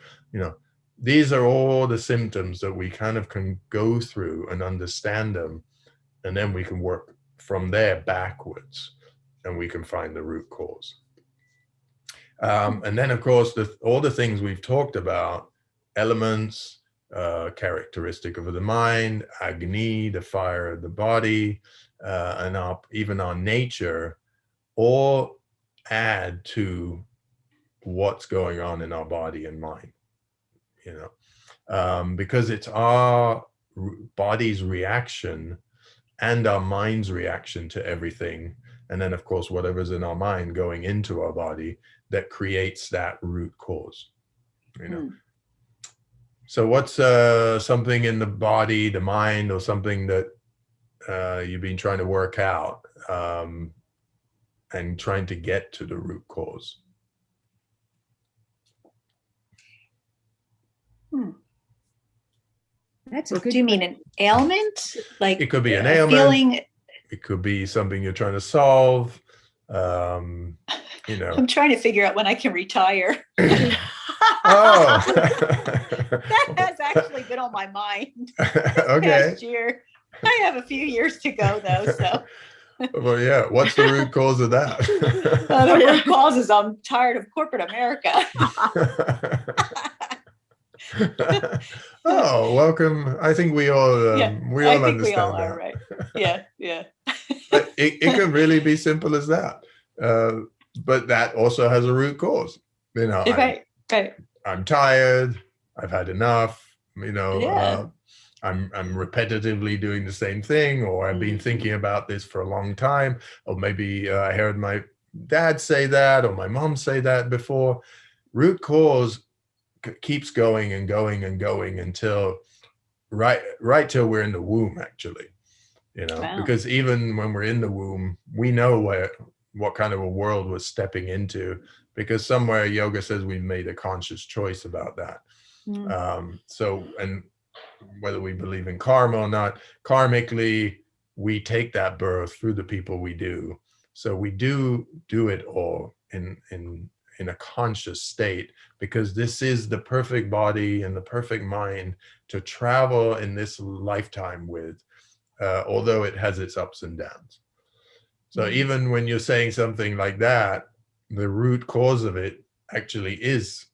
These are all the symptoms that we kind of can go through and understand them, and then we can work from there backwards, and we can find the root cause. And then, of course, all the things we've talked about, elements, characteristic of the mind, Agni, the fire of the body, and even our nature, all add to what's going on in our body and mind, because it's our body's reaction and our mind's reaction to everything. And then, of course, whatever's in our mind going into our body that creates that root cause, So what's something in the body, the mind, or something that you've been trying to work out and trying to get to the root cause? That's a good. Do you mean an ailment? Like, it could be an ailment. Feeling. It could be something you're trying to solve. I'm trying to figure out when I can retire. Oh. That has actually been on my mind. Okay. Past year. I have a few years to go though, so. Well, yeah. What's the root cause of that? The root cause is I'm tired of corporate America. Oh, welcome. I think we all understand we all that. Are, right? Yeah. But it can really be simple as that. But that also has a root cause. Right. I'm tired. I've had enough. I'm repetitively doing the same thing, or I've been thinking about this for a long time, or maybe I heard my dad say that, or my mom say that before. Root cause keeps going and going and going until right till we're in the womb, actually, Wow. because even when we're in the womb, we know what kind of a world we're stepping into, because somewhere yoga says we made a conscious choice about that. So, and whether we believe in karma or not, karmically, we take that birth through the people we do. So we do it all in a conscious state, because this is the perfect body and the perfect mind to travel in this lifetime with, although it has its ups and downs. So even when you're saying something like that, the root cause of it actually is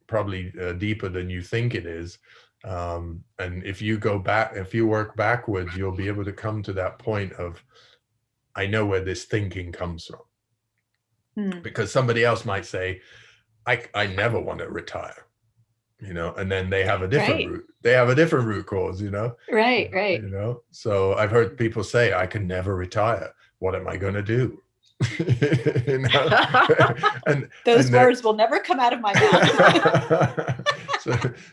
probably deeper than you think it is. And if you work backwards, you'll be able to come to that point of, I know where this thinking comes from. Because somebody else might say, I never want to retire, and then they have a different root. They have a different root cause, Right. So I've heard people say, I can never retire. What am I going to do? And those words will never come out of my mouth.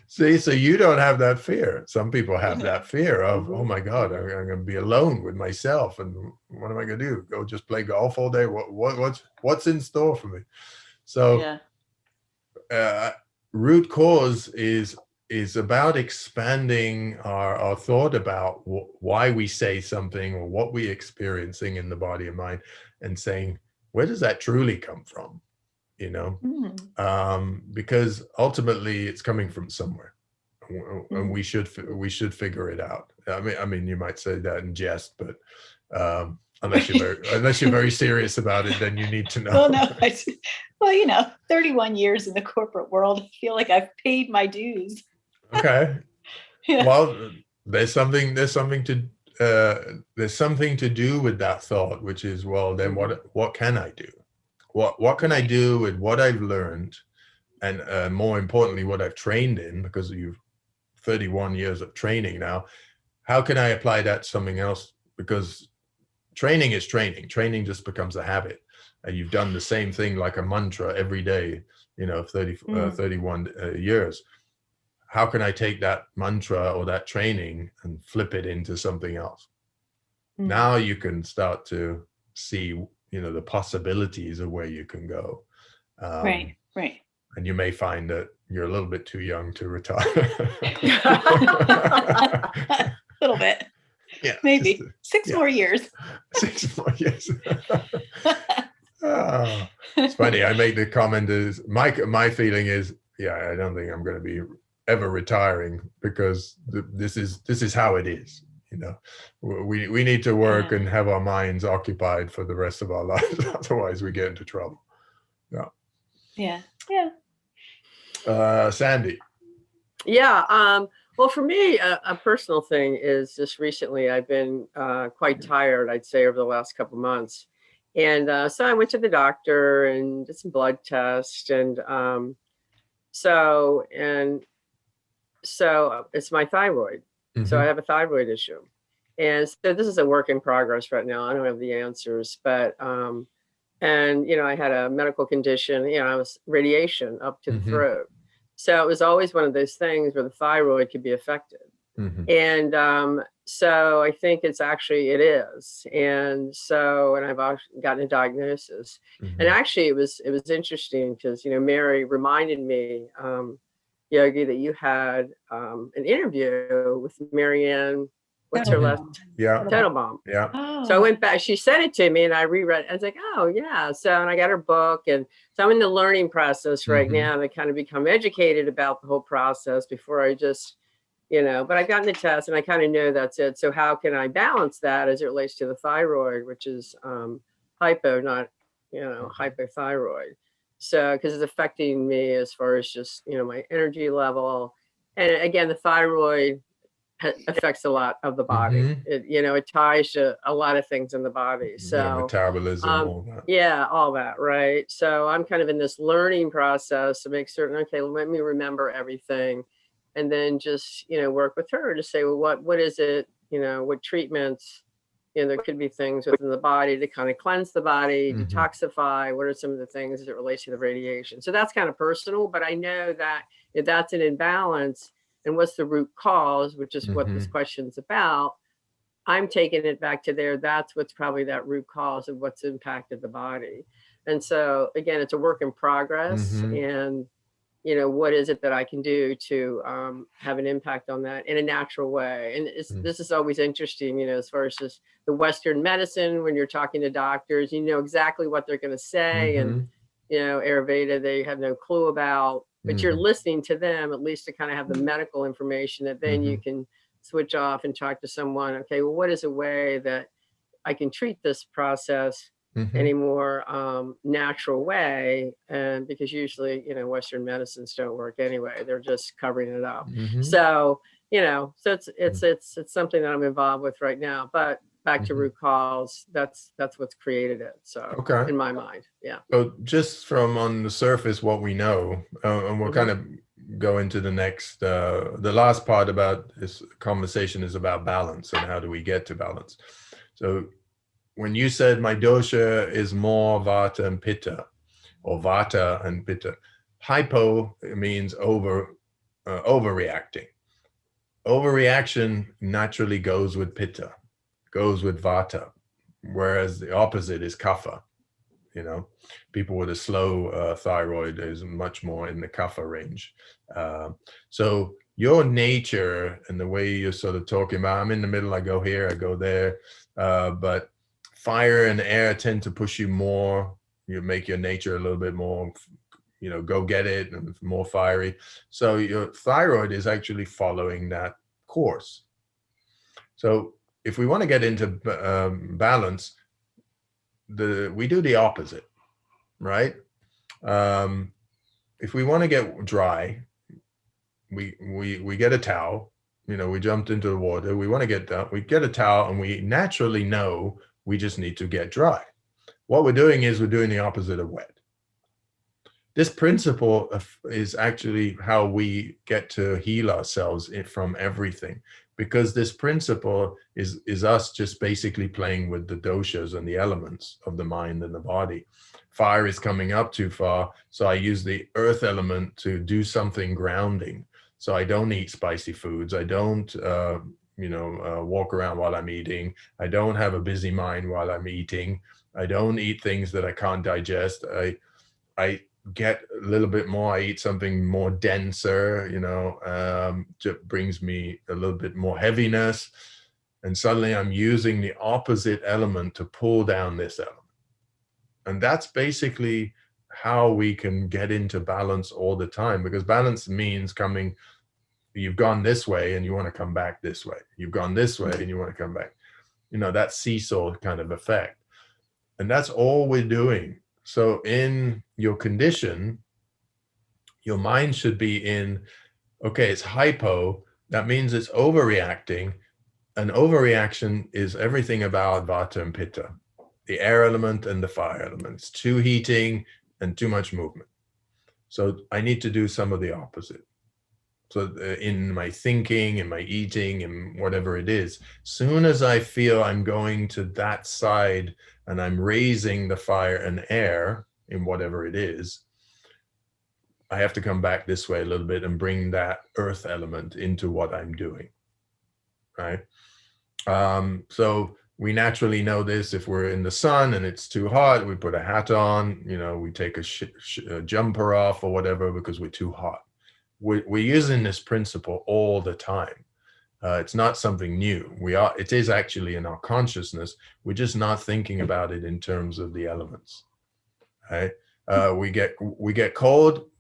So you don't have that fear. Some people have that fear of, oh my God, I'm going to be alone with myself, and what am I going to do? Go just play golf all day? What's in store for me? So root cause is about expanding our thought about why we say something or what we're experiencing in the body and mind, and saying, where does that truly come from? Because ultimately it's coming from somewhere, and we should figure it out. I mean, you might say that in jest, but unless you're very serious about it, then you need to know. Well, 31 years in the corporate world, I feel like I've paid my dues. Okay. Yeah. Well, there's something to do with that thought, which is, well, then what can I do? What can I do with what I've learned, and more importantly, what I've trained in, because you've 31 years of training now. How can I apply that to something else? Because training is training. Training just becomes a habit. And you've done the same thing like a mantra every day, 31 years. How can I take that mantra or that training and flip it into something else? Now you can start to see, the possibilities of where you can go. Right. And you may find that you're a little bit too young to retire. A little bit. Yeah. Maybe 6 more years. 6 more years. Oh, it's funny. I make the comment is my feeling is, I don't think I'm going to be ever retiring, because this is how it is. We need to work and have our minds occupied for the rest of our lives. Otherwise we get into trouble. Yeah. Sandy. Yeah. Well, for me, a personal thing is just recently I've been quite tired, I'd say, over the last couple of months. And so I went to the doctor and did some blood tests. And so it's my thyroid. So I have a thyroid issue. And so this is a work in progress right now. I don't have the answers, but, and, I had a medical condition, I was radiation up to the throat. So it was always one of those things where the thyroid could be affected. And so I think it is. And so, and I've gotten a diagnosis. And actually it was interesting because, Mary reminded me, Yogi, that you had an interview with Marianne. What's her last? Yeah. Teitelbaum. Yeah. Oh. So I went back, she sent it to me and I reread it. I was like, oh yeah. So, and I got her book, and so I'm in the learning process right now to kind of become educated about the whole process before I just, but I've gotten the test and I kind of know that's it. So how can I balance that as it relates to the thyroid, which is hypo, not, hypothyroid. So, because it's affecting me as far as just, my energy level. And again, the thyroid affects a lot of the body. It ties to a lot of things in the body. So metabolism, all that. Yeah, all that, right? So I'm kind of in this learning process to make certain, okay, let me remember everything, and then just, work with her to say, well, what is it, what treatments, you know, there could be things within the body to kind of cleanse the body, detoxify. What are some of the things as it relates to the radiation? So that's kind of personal, but I know that if that's an imbalance, and what's the root cause, which is what this question's about, I'm taking it back to there. That's what's probably that root cause of what's impacted the body. And so again, it's a work in progress. And you know, what is it that I can do to have an impact on that in a natural way? And this is always interesting, you know, as far as just the Western medicine, when you're talking to doctors, you know exactly what they're going to say. And, you know, Ayurveda, they have no clue about, but you're listening to them, at least to kind of have the medical information that then you can switch off and talk to someone. Okay, well, what is a way that I can treat this process in a more natural way? And because usually, you know, Western medicines don't work anyway, they're just covering it up. So, you know, so it's something that I'm involved with right now. But back to root cause, that's what's created it. So in my mind, yeah. So just from on the surface, what we know, and we'll kind of go into the next, the last part about this conversation is about balance and how do we get to balance. So when you said my dosha is more vata and pitta, or vata and pitta, hypo means overreacting. Overreaction naturally goes with pitta, goes with vata, whereas the opposite is kapha. You know, people with a slow thyroid is much more in the kapha range. So your nature and the way you're sort of talking about, I'm in the middle, I go here, I go there, but fire and air tend to push you more. You make your nature a little bit more, you know, go get it, and more fiery. So your thyroid is actually following that course. So if we want to get into balance, we do the opposite, right? If we want to get dry, we get a towel. You know, we jumped into the water. We want to get down. We get a towel, and we naturally know we just need to get dry. What we're doing is we're doing the opposite of wet. This principle is actually how we get to heal ourselves from everything, because this principle is us just basically playing with the doshas and the elements of the mind and the body. Fire is coming up too far, so I use the earth element to do something grounding. So I don't eat spicy foods. I don't walk around while I'm eating. I don't have a busy mind while I'm eating. I don't eat things that I can't digest. I get a little bit more. I eat something more denser, you know, just brings me a little bit more heaviness. And suddenly I'm using the opposite element to pull down this element. And that's basically how we can get into balance all the time, because balance means you've gone this way and you want to come back this way. You've gone this way and you want to come back. You know, that seesaw kind of effect. And that's all we're doing. So in your condition, your mind should be in, okay, it's hypo. That means it's overreacting. An overreaction is everything about vata and pitta, the air element and the fire element. It's too heating and too much movement. So I need to do some of the opposite. So in my thinking, in my eating, and whatever it is, soon as I feel I'm going to that side and I'm raising the fire and air in whatever it is, I have to come back this way a little bit and bring that earth element into what I'm doing, right? So we naturally know this. If we're in the sun and it's too hot, we put a hat on, you know, we take a jumper off or whatever because we're too hot. We're using this principle all the time. It's not something new. It is actually in our consciousness. We're just not thinking about it in terms of the elements, right? We get cold,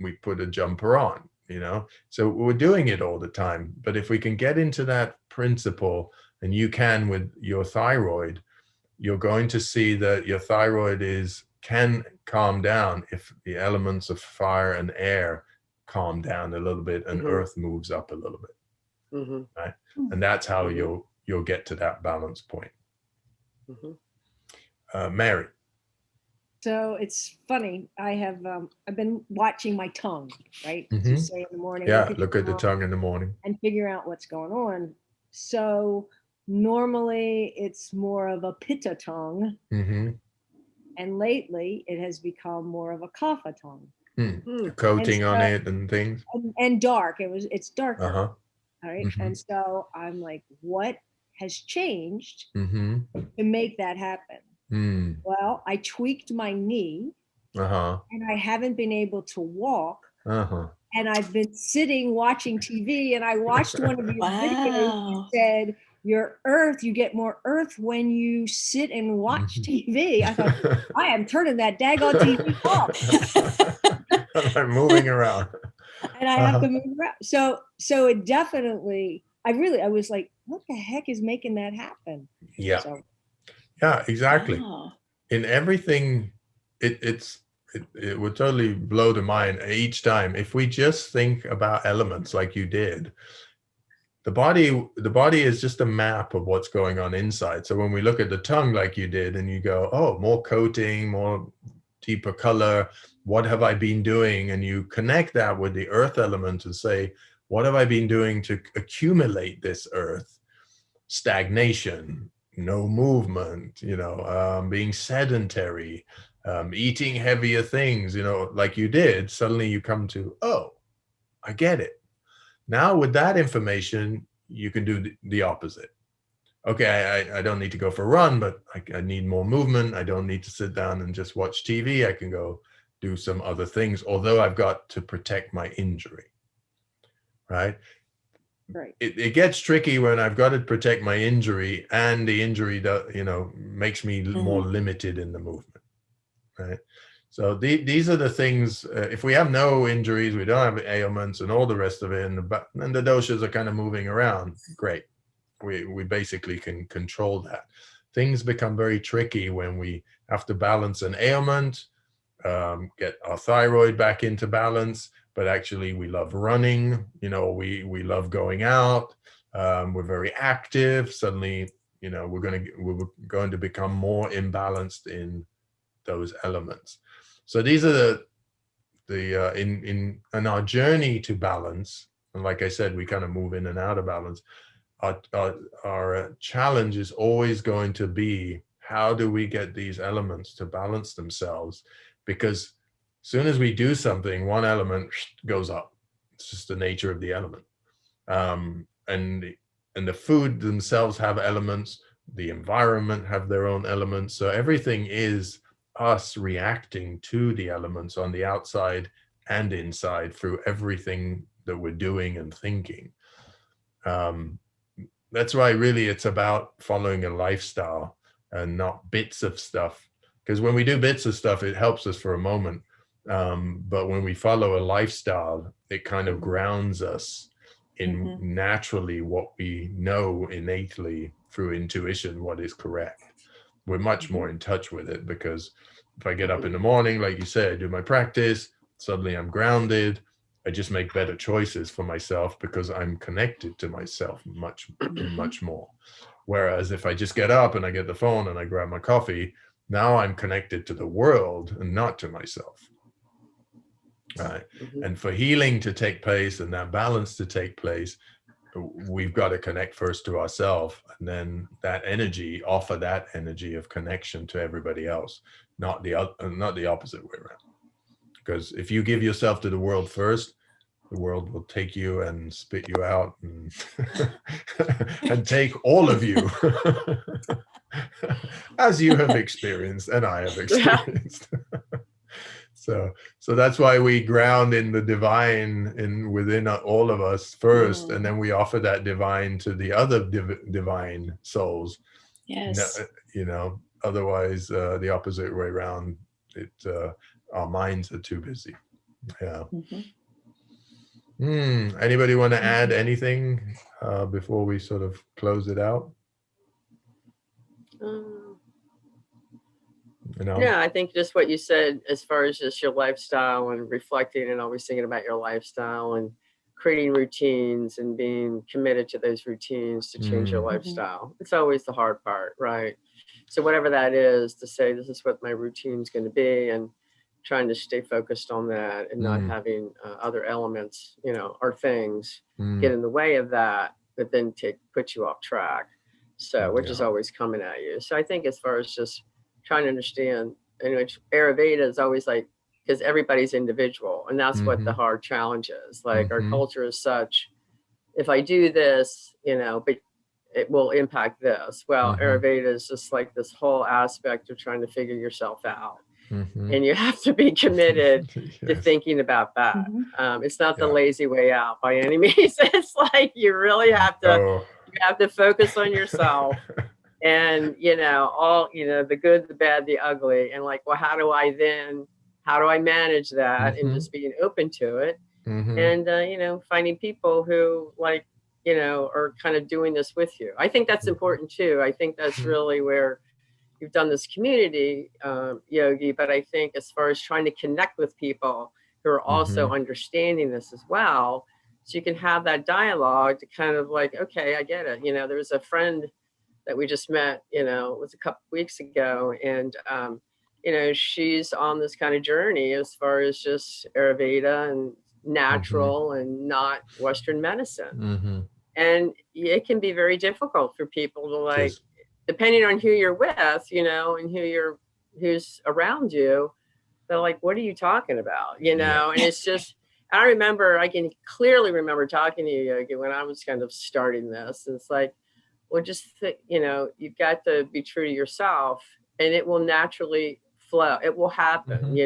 we put a jumper on, you know? So we're doing it all the time. But if we can get into that principle, and you can with your thyroid, you're going to see that your thyroid can calm down if the elements of fire and air calm down a little bit and earth moves up a little bit, right? And that's how you'll get to that balance point. Mary. So it's funny. I've been watching my tongue, right? As you say in the morning. Yeah, look at the tongue in the morning and figure out what's going on. So normally it's more of a pitta tongue. Mm-hmm. And lately it has become more of a kapha tongue. A coating on it and things. And dark. It's darker. Uh-huh. All right. Mm-hmm. And so I'm like, what has changed Mm-hmm. to make that happen? Mm. Well, I tweaked my knee. Uh-huh. And I haven't been able to walk. Uh-huh. And I've been sitting watching TV, and I watched one of your videos that said, you get more earth when you sit and watch TV. I thought, I am turning that daggone TV off. I'm moving around. And I have to move around. So it definitely, I was like, what the heck is making that happen? Yeah. So, yeah, exactly. In everything, it would totally blow the mind each time. If we just think about elements like you did, the body is just a map of what's going on inside. So when we look at the tongue like you did, and you go, oh, more coating, more deeper color, what have I been doing? And you connect that with the earth element and say, what have I been doing to accumulate this earth? Stagnation, no movement, being sedentary, eating heavier things, like you did. Suddenly you come to, oh, I get it. Now with that information, you can do the opposite. Okay, I don't need to go for a run, but I need more movement. I don't need to sit down and just watch TV. I can go do some other things, although I've got to protect my injury, right? Right. It gets tricky when I've got to protect my injury, and the injury makes me more limited in the movement, right? So these are the things. If we have no injuries, we don't have ailments and all the rest of it, and the doshas are kind of moving around, great. We basically can control that. Things become very tricky when we have to balance an ailment, get our thyroid back into balance, but actually we love running, we love going out, we're very active. Suddenly, we're going to become more imbalanced in those elements. So these are in our journey to balance, and like I said, we kind of move in and out of balance. Our challenge is always going to be, how do we get these elements to balance themselves? Because as soon as we do something, one element goes up. It's just the nature of the element. And the food themselves have elements. The environment have their own elements. So everything is us reacting to the elements on the outside and inside through everything that we're doing and thinking. That's why really it's about following a lifestyle and not bits of stuff. Because when we do bits of stuff, it helps us for a moment. But when we follow a lifestyle, it kind of grounds us in naturally what we know innately through intuition, what is correct. We're much more in touch with it, because if I get up in the morning, like you say, I do my practice, suddenly I'm grounded. I just make better choices for myself because I'm connected to myself much, much more. Whereas if I just get up and I get the phone and I grab my coffee, now I'm connected to the world and not to myself. Right. And for healing to take place and that balance to take place, we've got to connect first to ourselves, and then that energy, offer that energy of connection to everybody else, not the opposite way around. Because if you give yourself to the world first, the world will take you and spit you out and, and take all of you, as you have experienced and I have experienced. So that's why we ground in the divine within all of us first, and then we offer that divine to the other divine souls. Yes. Otherwise the opposite way around. Our minds are too busy. Yeah. Anybody want to add anything before we sort of close it out? Yeah, I think just what you said, as far as just your lifestyle and reflecting and always thinking about your lifestyle and creating routines and being committed to those routines to change your lifestyle. It's always the hard part, right? So whatever that is, to say this is what my routine is going to be, and trying to stay focused on that and not having other elements, or things get in the way of that then put you off track. So, which is always coming at you. So I think as far as just trying to understand, in which Ayurveda is always like, because everybody's individual, and that's what the hard challenge is. Like our culture is such, if I do this, but it will impact this. Well, Ayurveda is just like this whole aspect of trying to figure yourself out. And you have to be committed to thinking about that. It's not the lazy way out by any means. It's like you really have to focus on yourself and all the good, the bad, the ugly, and like, well, how do I manage that, and just being open to it, and finding people who like are kind of doing this with you. I think that's important too. I think that's really where you've done this community, Yogi, but I think as far as trying to connect with people who are also understanding this as well, so you can have that dialogue to kind of like, okay, I get it. There was a friend that we just met, it was a couple weeks ago, and she's on this kind of journey as far as just Ayurveda and natural and not Western medicine. And it can be very difficult for people to like, depending on who you're with, and who's around you, they're like, what are you talking about? And it's just, I can clearly remember talking to you, Yogi, when I was kind of starting this. It's like, well, just, you've got to be true to yourself, and it will naturally flow. It will happen,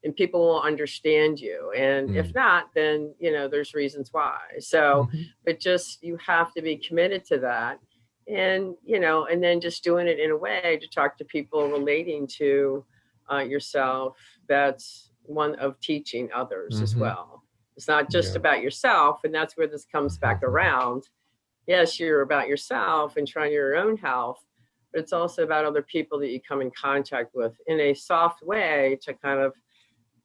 and people will understand you. And if not, then, there's reasons why. So, but just, you have to be committed to that. And, and then just doing it in a way to talk to people relating to yourself. That's one of teaching others as well. It's not just about yourself. And that's where this comes back around. Yes, you're about yourself and trying your own health, but it's also about other people that you come in contact with in a soft way to kind of,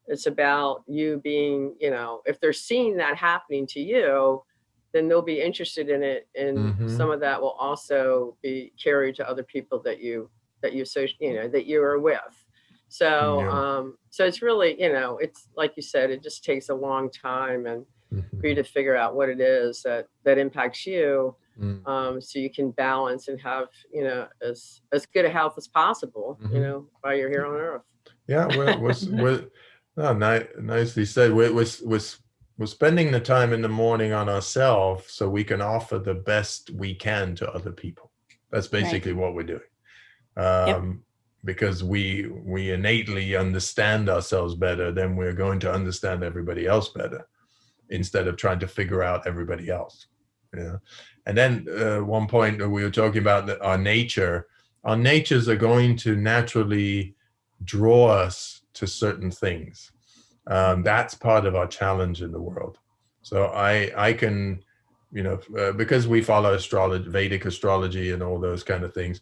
it's about you being, if they're seeing that happening to you, then they'll be interested in it. And some of that will also be carried to other people that you that you are with. So, so it's really, it's like you said, it just takes a long time and for you to figure out what it is that impacts you. So you can balance and have, as good a health as possible, while you're here on earth. Yeah. Nicely said. We're spending the time in the morning on ourselves so we can offer the best we can to other people. That's basically what we're doing. Because we innately understand ourselves better, then we're going to understand everybody else better instead of trying to figure out everybody else. And then one point we were talking about that our natures are going to naturally draw us to certain things. That's part of our challenge in the world. So I can, because we follow astrology, Vedic astrology and all those kind of things,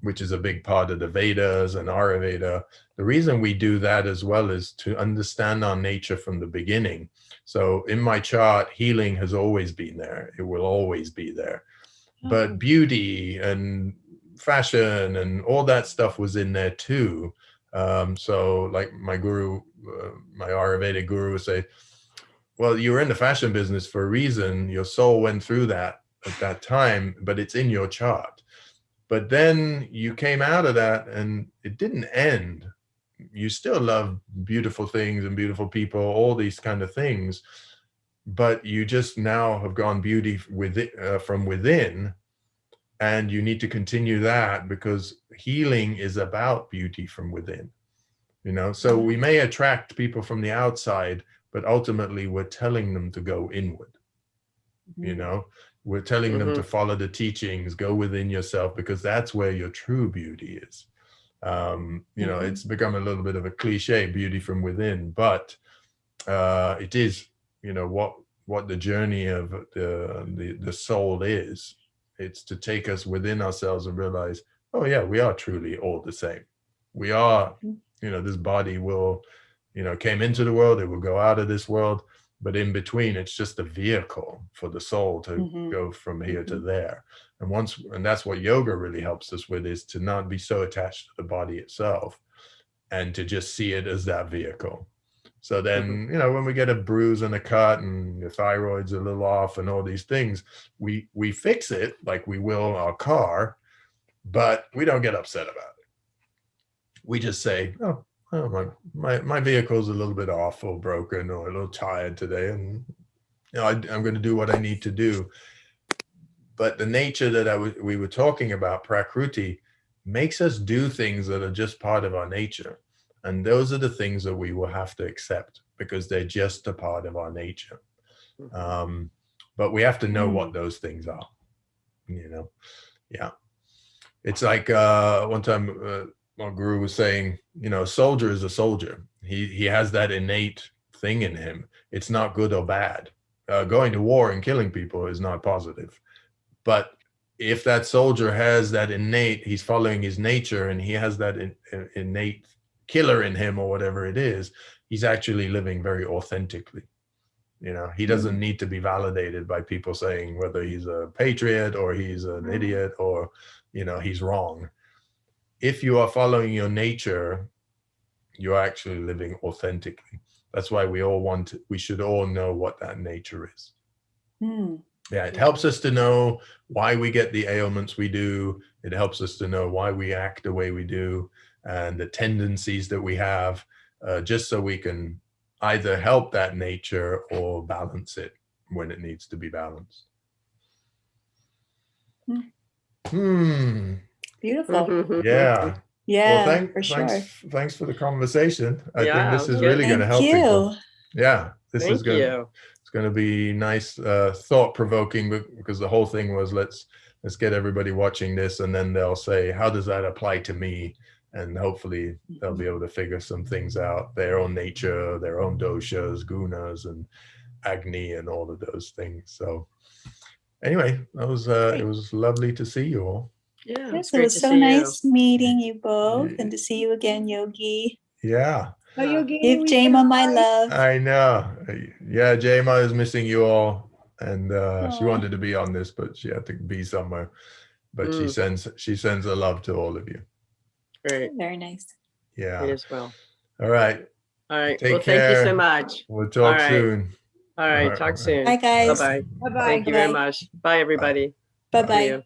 which is a big part of the Vedas and Ayurveda. The reason we do that as well is to understand our nature from the beginning. So in my chart, healing has always been there. It will always be there. But beauty and fashion and all that stuff was in there too. So like my guru, my Ayurvedic guru would say, well, you were in the fashion business for a reason. Your soul went through that at that time, but it's in your chart. But then you came out of that and it didn't end. You still love beautiful things and beautiful people, all these kind of things, but you just now have gone beauty from within, and you need to continue that because healing is about beauty from within. So we may attract people from the outside, but ultimately we're telling them to go inward. We're telling them to follow the teachings, go within yourself, because that's where your true beauty is. It's become a little bit of a cliche, beauty from within, but it is, what the journey of the soul is. It's to take us within ourselves and realize, oh yeah, we are truly all the same. We are, this body will, came into the world, it will go out of this world. But in between, it's just a vehicle for the soul to go from here to there. And that's what yoga really helps us with, is to not be so attached to the body itself and to just see it as that vehicle. So then, when we get a bruise and a cut and the thyroid's a little off and all these things, we fix it like we will our car, but we don't get upset about it. We just say, oh my vehicle's a little bit off or broken or a little tired today, and I'm going to do what I need to do. But the nature that we were talking about, Prakruti, makes us do things that are just part of our nature. And those are the things that we will have to accept because they're just a part of our nature. But we have to know what those things are, Yeah. It's like one time my guru was saying, a soldier is a soldier. He has that innate thing in him. It's not good or bad. Going to war and killing people is not positive. But if that soldier has that innate, he's following his nature and he has that innate killer in him or whatever it is, he's actually living very authentically. He doesn't need to be validated by people saying whether he's a patriot or he's an idiot or, he's wrong. If you are following your nature, you're actually living authentically. That's why we should all know what that nature is. Yeah, it helps us to know why we get the ailments we do. It helps us to know why we act the way we do and the tendencies that we have, just so we can either help that nature or balance it when it needs to be balanced. Beautiful. Yeah. Yeah, Well, thanks for the conversation. I think Yeah, this is really going to help people. Yeah, it's going to be nice, thought-provoking, because the whole thing was let's get everybody watching this, and then they'll say, how does that apply to me? And hopefully they'll be able to figure some things out, their own nature, their own doshas, gunas, and agni, and all of those things. So anyway, it was lovely to see you all. Yeah, yes, it was so nice meeting you both and to see you again, Yogi. Yeah. Oh, Yogi, give Jema my love. I know. Yeah, Jema is missing you all, and she wanted to be on this, but she had to be somewhere. But she sends her love to all of you. Great. Very nice. Yeah. Me as well. All right. Take care. Thank you so much. We'll talk soon. All right. Talk soon. Bye, guys. Bye-bye. Bye-bye. Thank you very much. Bye, everybody. Bye-bye.